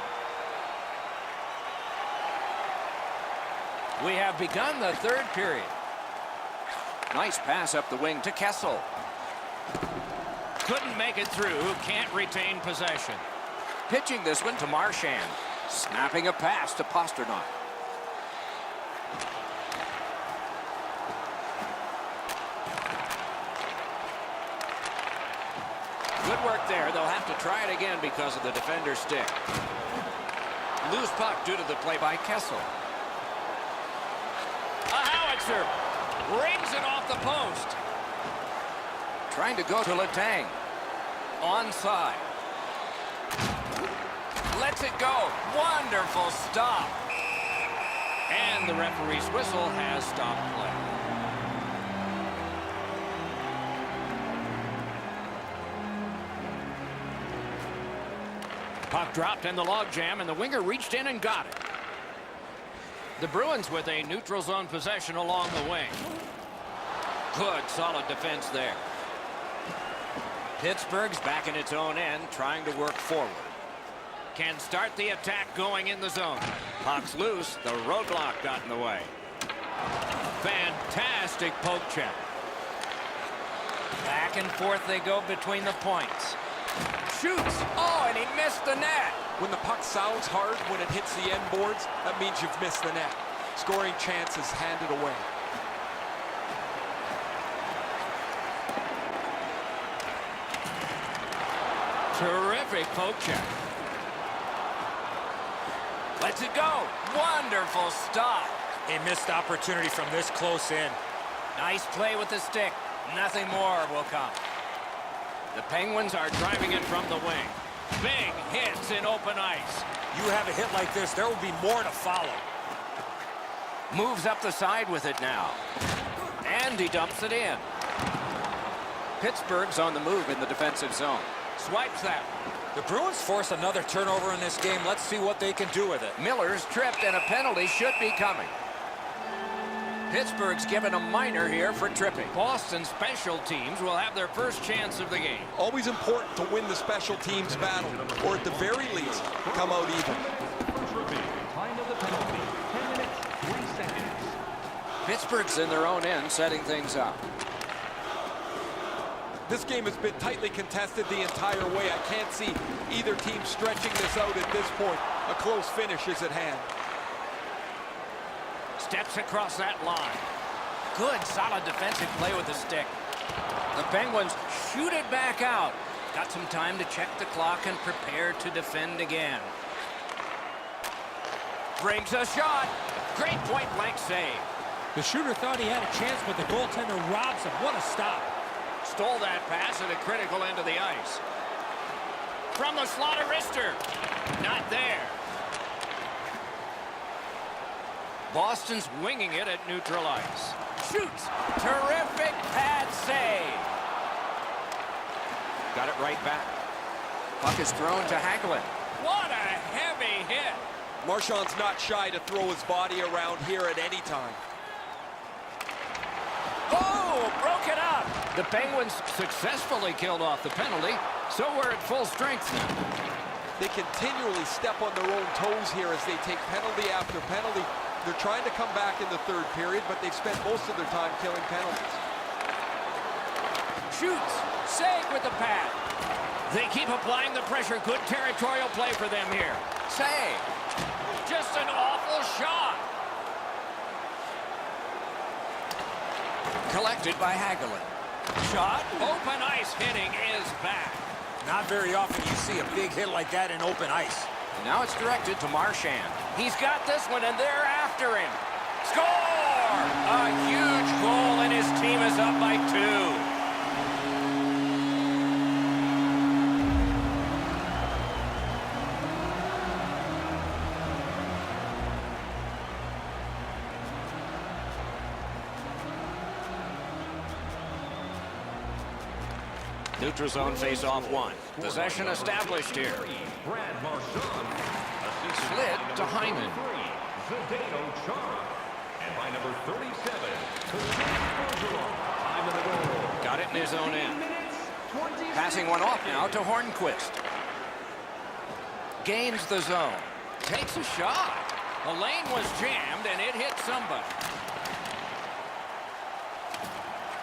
We have begun the third period. Nice pass up the wing to Kessel. Couldn't make it through, can't retain possession. Pitching this one to Marchand. Snapping a pass to Pasternak. Good work there. They'll have to try it again because of the defender's stick. Loose puck due to the play by Kessel. A howitzer rings it off the post. Trying to go to Letang. Onside. Lets it go. Wonderful stop. And the referee's whistle has stopped play. Puck dropped in the logjam, and the winger reached in and got it. The Bruins with a neutral zone possession along the wing. Good, solid defense there. Pittsburgh's back in its own end, trying to work forward. Can start the attack going in the zone. Puck's loose. The roadblock got in the way. Fantastic poke check. Back and forth they go between the points. Shoots. Oh, and he missed the net. When the puck sounds hard, when it hits the end boards, that means you've missed the net. Scoring chances handed away. Terrific poke check. Lets it go. Wonderful stop. A missed opportunity from this close in. Nice play with the stick. Nothing more will come. The Penguins are driving it from the wing. Big hits in open ice. You have a hit like this, there will be more to follow. Moves up the side with it now. And he dumps it in. Pittsburgh's on the move in the defensive zone. Swipes that. The Bruins force another turnover in this game. Let's see what they can do with it. Miller's tripped, and a penalty should be coming. Pittsburgh's given a minor here for tripping. Boston special teams will have their first chance of the game. Always important to win the special teams battle, or at the very least, come out even. Time of the penalty, 10 minutes, 3 seconds. Pittsburgh's in their own end, setting things up. This game has been tightly contested the entire way. I can't see either team stretching this out at this point. A close finish is at hand. Steps across that line. Good, solid defensive play with the stick. The Penguins shoot it back out. Got some time to check the clock and prepare to defend again. Brings a shot. Great point-blank save. The shooter thought he had a chance, but the goaltender robs him. What a stop. Stole that pass at a critical end of the ice. From the slot of wrister. Not there. Boston's winging it at neutral ice. Shoots. Terrific pad save. Got it right back. Puck is thrown to Hagelin. What a heavy hit. Marchand's not shy to throw his body around here at any time. Oh, broke it up. The Penguins successfully killed off the penalty, so we're at full strength now. They continually step on their own toes here as they take penalty after penalty. They're trying to come back in the third period, but they've spent most of their time killing penalties. Shoots. Save with the pad. They keep applying the pressure. Good territorial play for them here. Save. Just an awful shot. Collected by Hagelin. Shot. Open ice hitting is back. Not very often you see a big hit like that in open ice. And now it's directed to Marchand. He's got this one, and they're after him. Score! A huge goal, and his team is up by 2. Neutral zone face-off 1. Possession established here. Brad Marchand. Slid to Hyman. Zdeno Chara. And by number 37, time of the goal. Got it in his own end. 2 Passing one off now to Hornquist. Gains the zone. Takes a shot. The lane was jammed, and it hit somebody.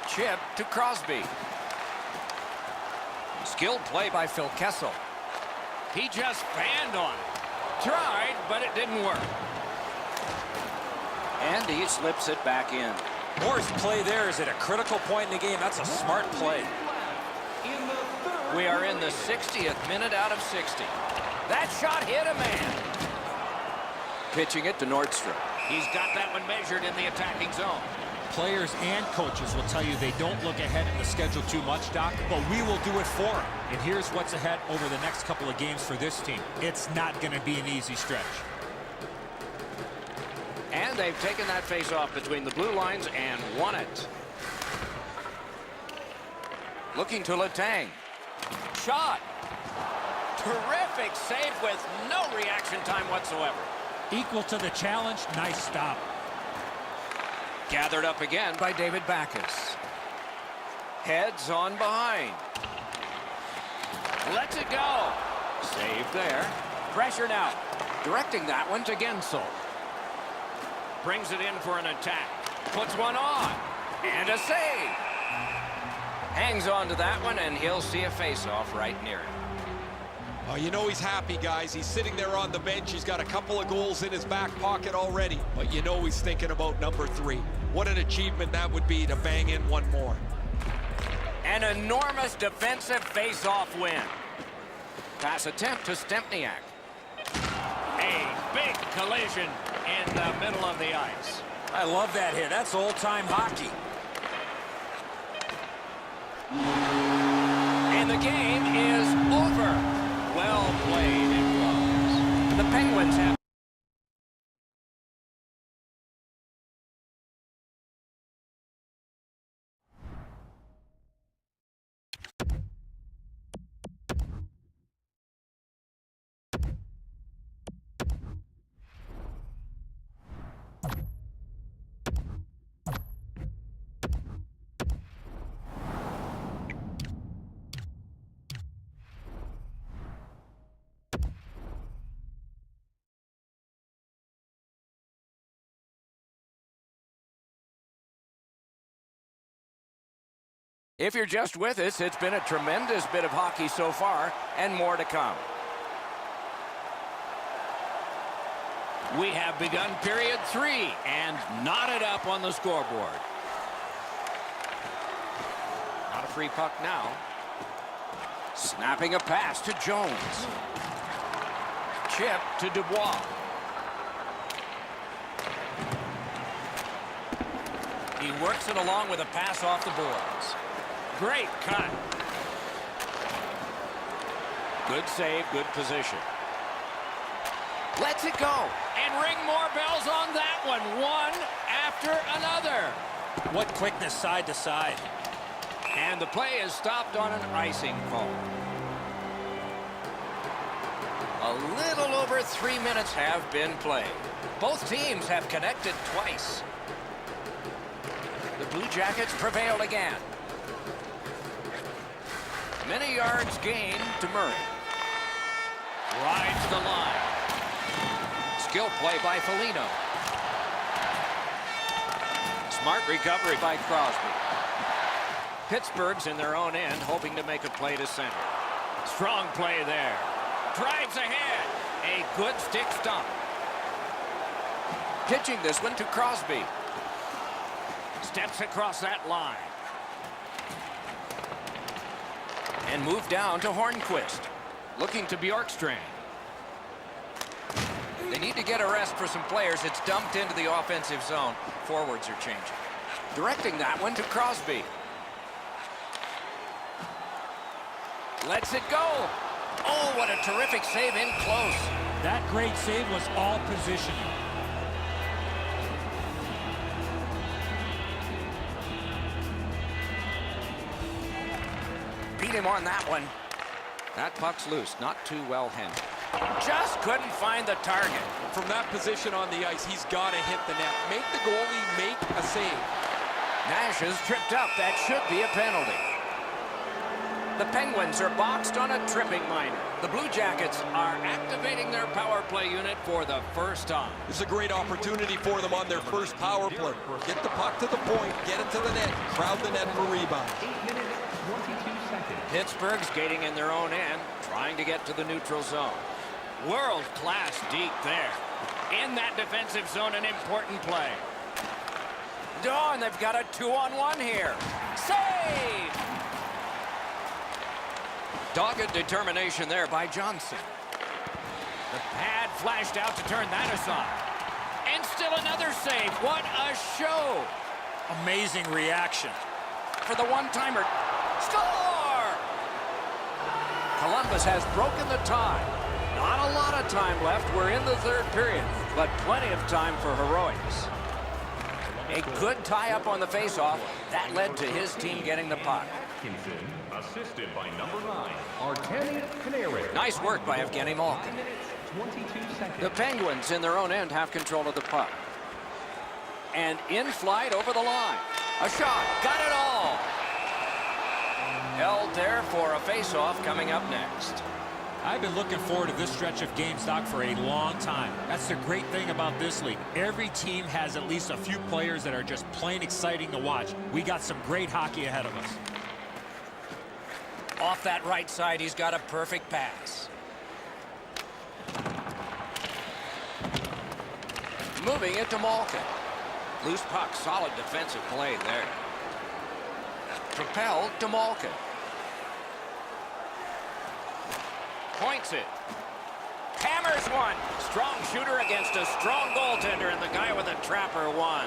Chip to Crosby. Skilled play by Phil Kessel. He just fanned on it. Tried, but it didn't work. And he slips it back in. Moore's play there is at a critical point in the game. That's a smart play. We are in the 60th minute out of 60. That shot hit a man. Pitching it to Nordstrom. He's got that one measured in the attacking zone. Players and coaches will tell you they don't look ahead in the schedule too much, Doc, but we will do it for them. And here's what's ahead over the next couple of games for this team. It's not going to be an easy stretch. And they've taken that face-off between the blue lines and won it. Looking to Letang. Shot. Terrific save with no reaction time whatsoever. Equal to the challenge. Nice stop. Gathered up again by David Backes. Heads on behind. Lets it go. Save there. Pressure now. Directing that one to Gensel. Brings it in for an attack. Puts one on. And a save. Hangs on to that one, and he'll see a face-off right near him. Oh, you know he's happy, guys. He's sitting there on the bench. He's got a couple of goals in his back pocket already. But you know he's thinking about number 3. What an achievement that would be to bang in one more. An enormous defensive face-off win. Pass attempt to Stempniak. A big collision in the middle of the ice. I love that hit. That's old-time hockey. And the game is over. Well played, it was. The Penguins have... If you're just with us, it's been a tremendous bit of hockey so far, and more to come. We have begun period 3 and knotted up on the scoreboard. Not a free puck now. Snapping a pass to Jones. Chip to Dubois. He works it along with a pass off the boards. Great cut. Good save, good position. Lets it go. And ring more bells on that one. One after another. What quickness side to side. And the play is stopped on an icing call. A little over 3 minutes have been played. Both teams have connected twice. The Blue Jackets prevailed again. Many yards gained to Murray. Rides the line. Skill play by Foligno. Smart recovery by Crosby. Pittsburgh's in their own end, hoping to make a play to center. Strong play there. Drives ahead. A good stick stump. Pitching this one to Crosby. Steps across that line. And moved down to Hornquist. Looking to Bjorkstrand. They need to get a rest for some players. It's dumped into the offensive zone. Forwards are changing. Directing that one to Crosby. Lets it go. Oh, what a terrific save in close. That great save was all positioning. Beat him on that one. That puck's loose, not too well handled. Just couldn't find the target. From that position on the ice, he's got to hit the net. Make the goalie make a save. Nash is tripped up. That should be a penalty. The Penguins are boxed on a tripping minor. The Blue Jackets are activating their power play unit for the first time. This is a great opportunity for them on their first power play. Get the puck to the point, get it to the net, crowd the net for rebound. 8 minutes, 22 seconds. Pittsburgh skating in their own end, trying to get to the neutral zone. World-class deep there. In that defensive zone, an important play. Oh, and they've got a 2-on-1 here. Save! Dogged determination there by Johnson. The pad flashed out to turn that aside. And still another save. What a show! Amazing reaction. For the one-timer. Score! Columbus has broken the tie. Not a lot of time left. We're in the third period, but plenty of time for heroics. A good tie-up on the face-off. That led to his team getting the puck. Atkinson, assisted by number 9, Artemi Panarin. Nice work by Evgeny Malkin. 5 minutes, 22 seconds. The Penguins in their own end have control of the puck. And in flight over the line. A shot. Got it all. Held there for a face-off coming up next. I've been looking forward to this stretch of games, Doc, for a long time. That's the great thing about this league. Every team has at least a few players that are just plain exciting to watch. We got some great hockey ahead of us. Off that right side, he's got a perfect pass. Moving it to Malkin. Loose puck, solid defensive play there. Propelled to Malkin. Points it. Hammers one. Strong shooter against a strong goaltender, and the guy with a trapper won.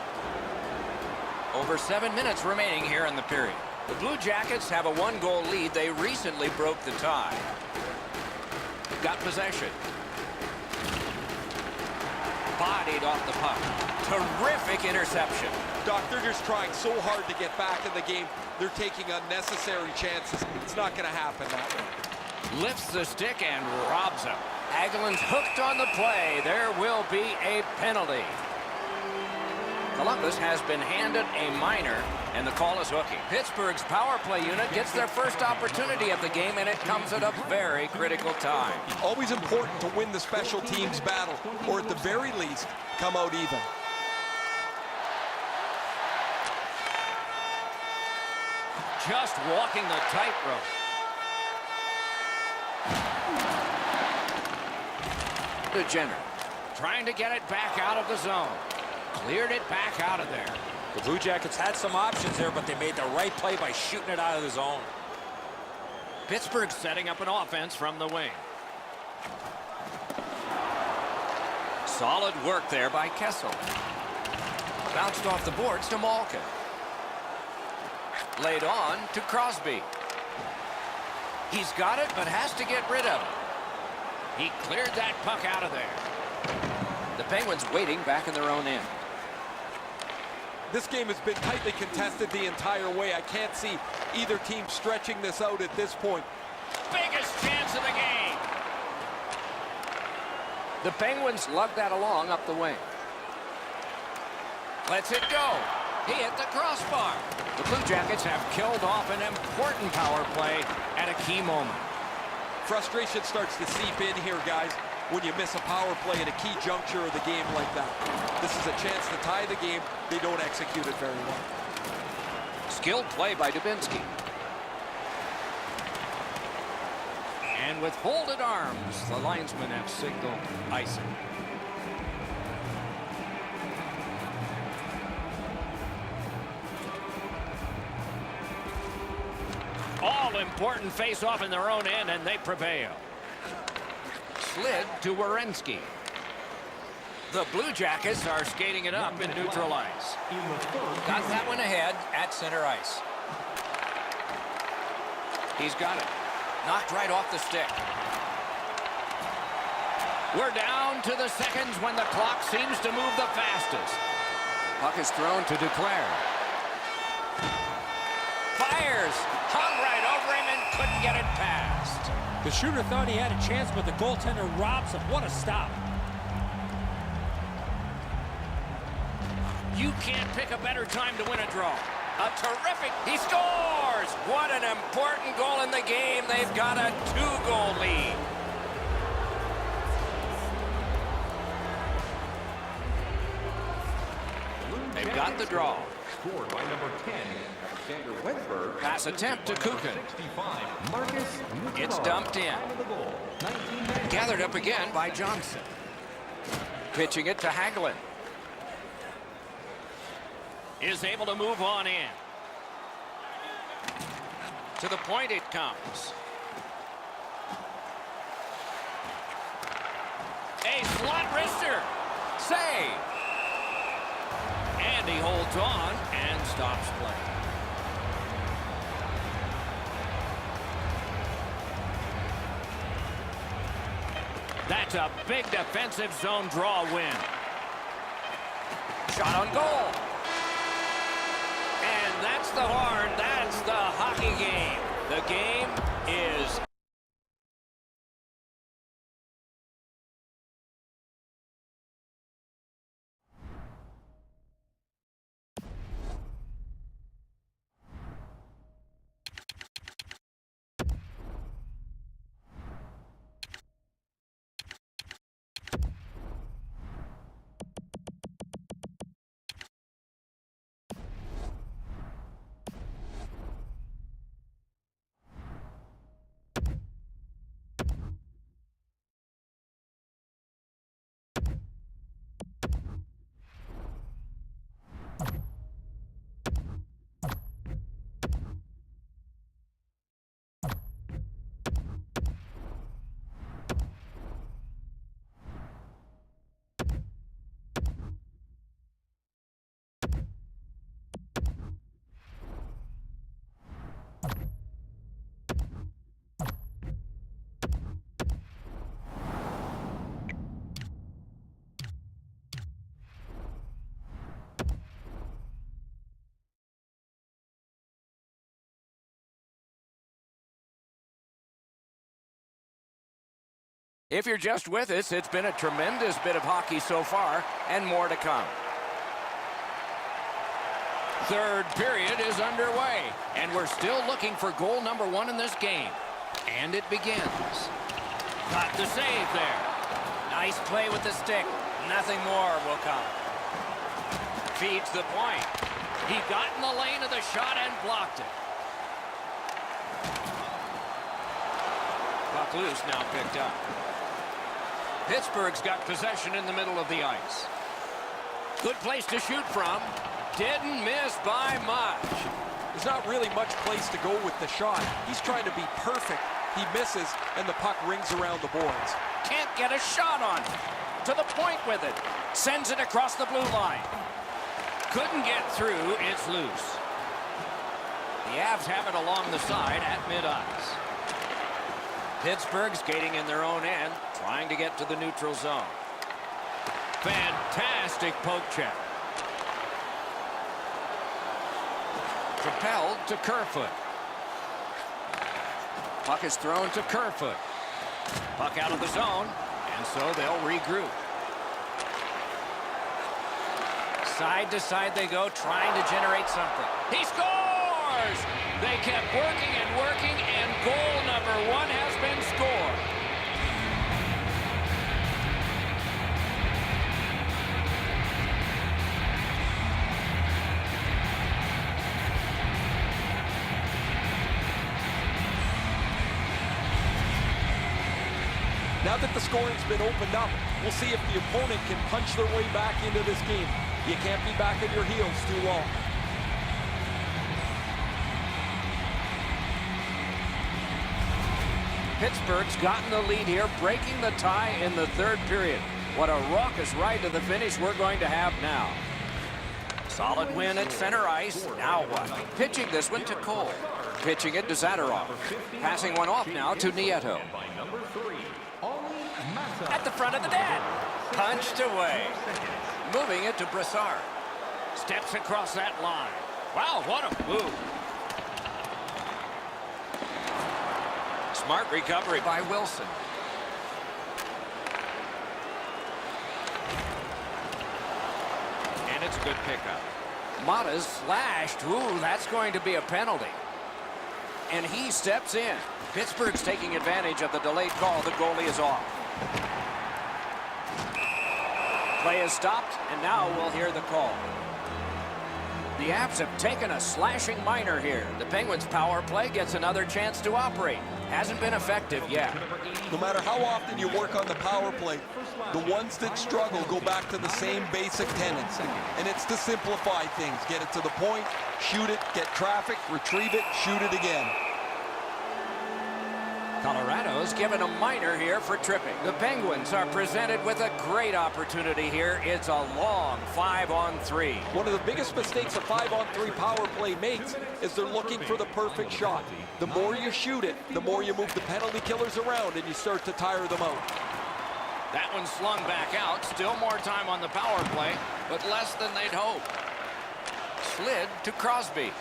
Over 7 minutes remaining here in the period. The Blue Jackets have a 1-goal lead. They recently broke the tie. Got possession. Bodied off the puck. Terrific interception. Doc, they're just trying so hard to get back in the game. They're taking unnecessary chances. It's not going to happen that way. Lifts the stick and robs him. Hagelin's hooked on the play. There will be a penalty. Columbus has been handed a minor, and the call is hooking. Pittsburgh's power play unit gets their first opportunity of the game, and it comes at a very critical time. Always important to win the special teams battle, or at the very least, come out even. Just walking the tightrope. To Jenner. Trying to get it back out of the zone. Cleared it back out of there. The Blue Jackets had some options there, but they made the right play by shooting it out of the zone. Pittsburgh setting up an offense from the wing. Solid work there by Kessel. Bounced off the boards to Malkin. Laid on to Crosby. He's got it, but has to get rid of it. He cleared that puck out of there. The Penguins waiting back in their own end. This game has been tightly contested the entire way. I can't see either team stretching this out at this point. Biggest chance of the game. The Penguins lug that along up the wing. Lets it go. He hit the crossbar. The Blue Jackets have killed off an important power play at a key moment. Frustration starts to seep in here, guys, when you miss a power play at a key juncture of the game like that. This is a chance to tie the game. They don't execute it very well. Skilled play by Dubinsky. And with folded arms, the linesmen have signaled icing. All important face-off in their own end, and they prevail. Slid to Werenski. The Blue Jackets are skating it up in neutral ice. Got that one ahead at center ice. He's got it. Knocked right off the stick. We're down to the seconds when the clock seems to move the fastest. Puck is thrown to Duclair. Fires. Hung right over him and couldn't get it past. The shooter thought he had a chance, but the goaltender robs him. What a stop. You can't pick a better time to win a draw. A terrific, he scores! What an important goal in the game. They've got a 2-goal lead. They've got the draw. Scored by number 10, Alexander Wentberg. Pass attempt to Kukin. 65, Marcus It's Nikolov. dumped in. On the goal, 19. Gathered up again by Johnson. Pitching it to Hagelin. Is able to move on in. To the point it comes. A slot wrister. Save. And he holds on and stops play. That's a big defensive zone draw win. Shot on goal. And that's the horn. That's the hockey game. The game is If you're just with us, it's been a tremendous bit of hockey so far, and more to come. Third period is underway, and we're still looking for goal number 1 in this game. And it begins. got the save there. Nice play with the stick. Nothing more will come. Feeds the point. He got in the lane of the shot and blocked it. Puck loose, now picked up. Pittsburgh's got possession in the middle of the ice. Good place to shoot from. Didn't miss by much. There's not really much place to go with the shot. He's trying to be perfect. He misses, and the puck rings around the boards. Can't get a shot on it. To the point with it. Sends it across the blue line. Couldn't get through. It's loose. The Avs have it along the side at mid-ice. Pittsburgh skating in their own end, trying to get to the neutral zone. Fantastic poke check. Propelled to Kerfoot. Puck is thrown to Kerfoot. Puck out of the zone, and so they'll regroup. Side to side they go, trying to generate something. He scores! They kept working and working, and goal number 1 has been scored. Now that the scoring's been opened up, we'll see if the opponent can punch their way back into this game. You can't be back on your heels too long. Pittsburgh's gotten the lead here, breaking the tie in the third period. What a raucous ride to the finish we're going to have now. Solid win at center ice. Now what? Pitching this one to Cole. Pitching it to Zadorov. Passing one off now to Nieto. At the front of the net. Punched away. Moving it to Brassard. Steps across that line. Wow, what a move. Smart recovery by Wilson. And it's a good pickup. Mata's slashed. Ooh, that's going to be a penalty. and he steps in. Pittsburgh's taking advantage of the delayed call. The goalie is off. Play is stopped, and now we'll hear the call. The Avs have taken a slashing minor here. The Penguins' power play gets another chance to operate. Hasn't been effective yet. No matter how often you work on the power play, the ones that struggle go back to the same basic tenets. And it's to simplify things. Get it to the point, shoot it, get traffic, retrieve it, shoot it again. Colorado's given a minor here for tripping. The Penguins are presented with a great opportunity here. It's a long 5-on-3. One of the biggest mistakes a 5-on-3 power play makes is they're looking for the perfect shot. The more you shoot it, the more you move the penalty killers around and you start to tire them out. That one slung back out. Still more time on the power play, but less than they'd hope. Slid to Crosby.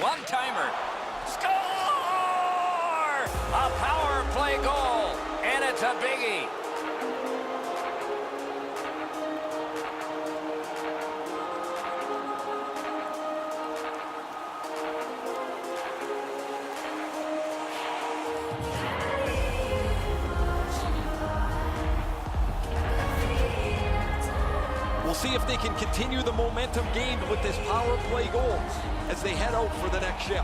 One-timer. Score! A power play goal, and it's a biggie. We'll see if they can continue the momentum gained with this power play goal as they head out for the next shift.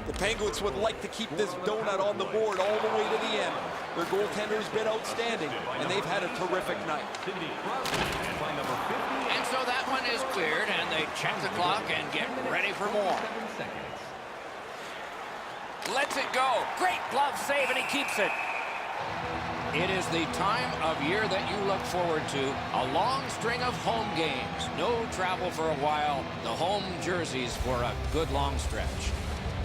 The Penguins would like to keep this donut on the board all the way to the end. Their goaltender's been outstanding, and they've had a terrific night. And so that one is cleared, and they check the clock and get ready for more. Lets it go. Great glove save, and he keeps it. It is the time of year that you look forward to. A long string of home games. No travel for a while. The home jerseys for a good long stretch.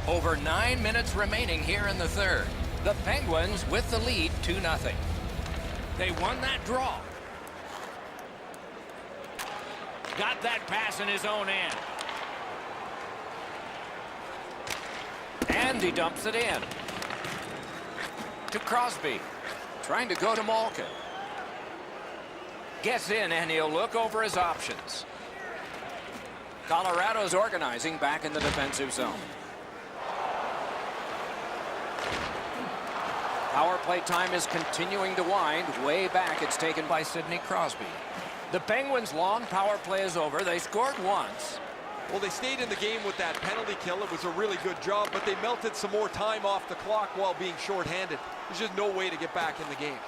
Over 9 minutes remaining here in the third. The Penguins with the lead 2-0. They won that draw. Got that pass in his own end. And he dumps it in. To Crosby. Trying to go to Malkin. Gets in, and he'll look over his options. Colorado's organizing back in the defensive zone. Power play time is continuing to wind. Way back, it's taken by Sidney Crosby. The Penguins' long power play is over. They scored once. Well, they stayed in the game with that penalty kill. It was a really good job, but they melted some more time off the clock while being shorthanded. There's just no way to get back in the game.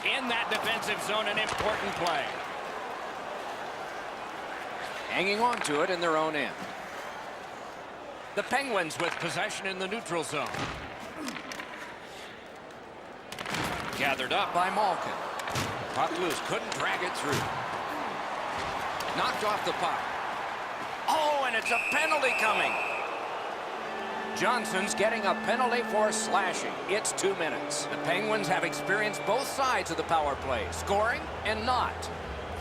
In that defensive zone, an important play. Hanging on to it in their own end. The Penguins with possession in the neutral zone. Gathered up by Malkin. Puck loose, couldn't drag it through. Knocked off the puck. Oh, and it's a penalty coming. Johnson's getting a penalty for slashing. It's 2 minutes. The Penguins have experienced both sides of the power play, scoring and not.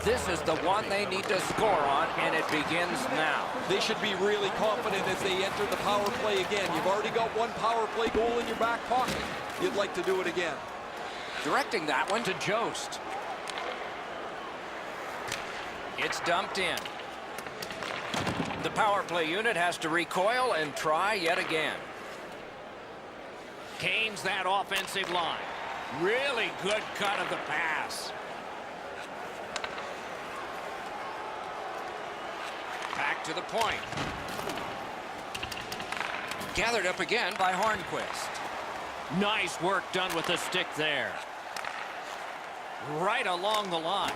This is the one they need to score on, and it begins now. They should be really confident as they enter the power play again. You've already got one power play goal in your back pocket. You'd like to do it again. Directing that one to Jost. It's dumped in. The power play unit has to recoil and try yet again. Gains that offensive line. Really good cut of the pass. Back to the point. Gathered up again by Hornquist. Nice work done with the stick there. Right along the line.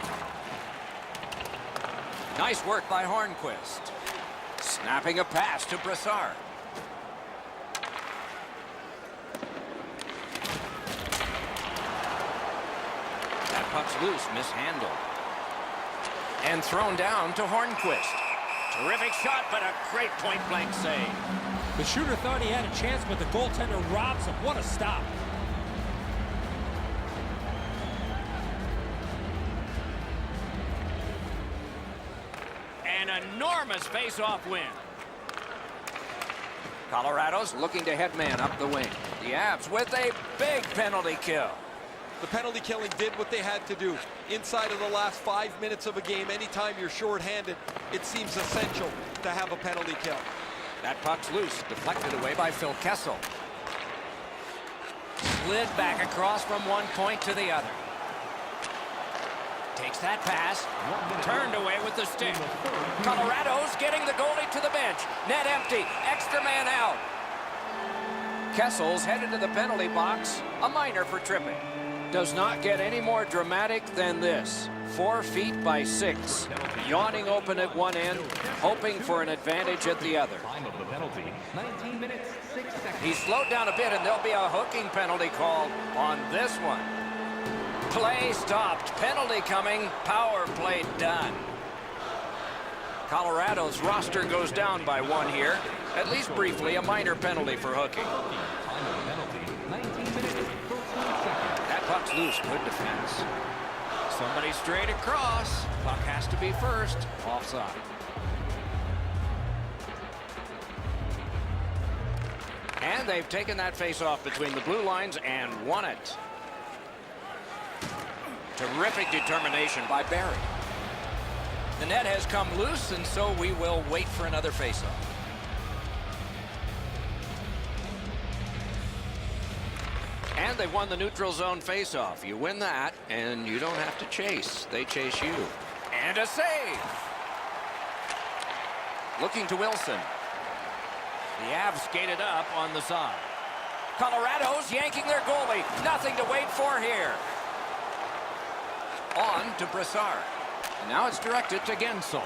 Nice work by Hornquist. Snapping a pass to Brassard. That puck's loose, mishandled. And thrown down to Hornquist. Terrific shot, but a great point-blank save. The shooter thought he had a chance, but the goaltender robs him. What a stop. An enormous enormous face-off win. Colorado's looking to head man up the wing. The Avs with a big penalty kill. The penalty killing did what they had to do. Inside of the last 5 minutes of a game, anytime you're shorthanded, it seems essential to have a penalty kill. That puck's loose, deflected away by Phil Kessel. Slid back across from one point to the other. Takes that pass, turned away with the stick. Colorado's getting the goalie to the bench. Net empty, extra man out. Kessel's headed to the penalty box, a minor for tripping. Does not get any more dramatic than this. 4 feet by 6, yawning open at one end, hoping for an advantage at the other. Time of the penalty, 19 minutes, 6 seconds. He's slowed down a bit, and there'll be a hooking penalty called on this one. Play stopped. Penalty coming. Power play done. Colorado's roster goes down by 1 here. At least briefly, a minor penalty for hooking. Time of the penalty, 19 minutes, 13 seconds. That puck's loose. Good defense. Somebody straight across. Puck has to be first. Offside. And they've taken that face-off between the blue lines and won it. Terrific determination by Barry. The net has come loose, and so we will wait for another face-off. And they've won the neutral zone face-off. You win that, and you don't have to chase. They chase you. And a save! Looking to Wilson. The Avs skated up on the side. Colorado's yanking their goalie. Nothing to wait for here. On to Brassard. And now it's directed to Gensel.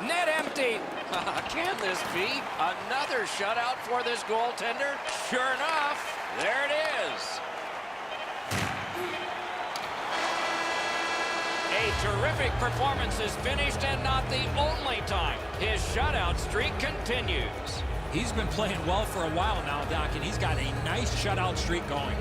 Net empty. Can this be another shutout for this goaltender? Sure enough, there it is. A terrific performance is finished, and not the only time. His shutout streak continues. He's been playing well for a while now, Doc, and he's got a nice shutout streak going.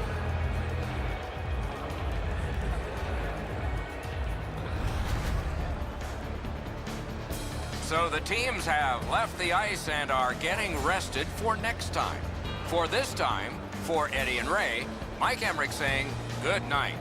So the teams have left the ice and are getting rested for next time. For this time, for Eddie and Ray, Mike Emmerich saying good night.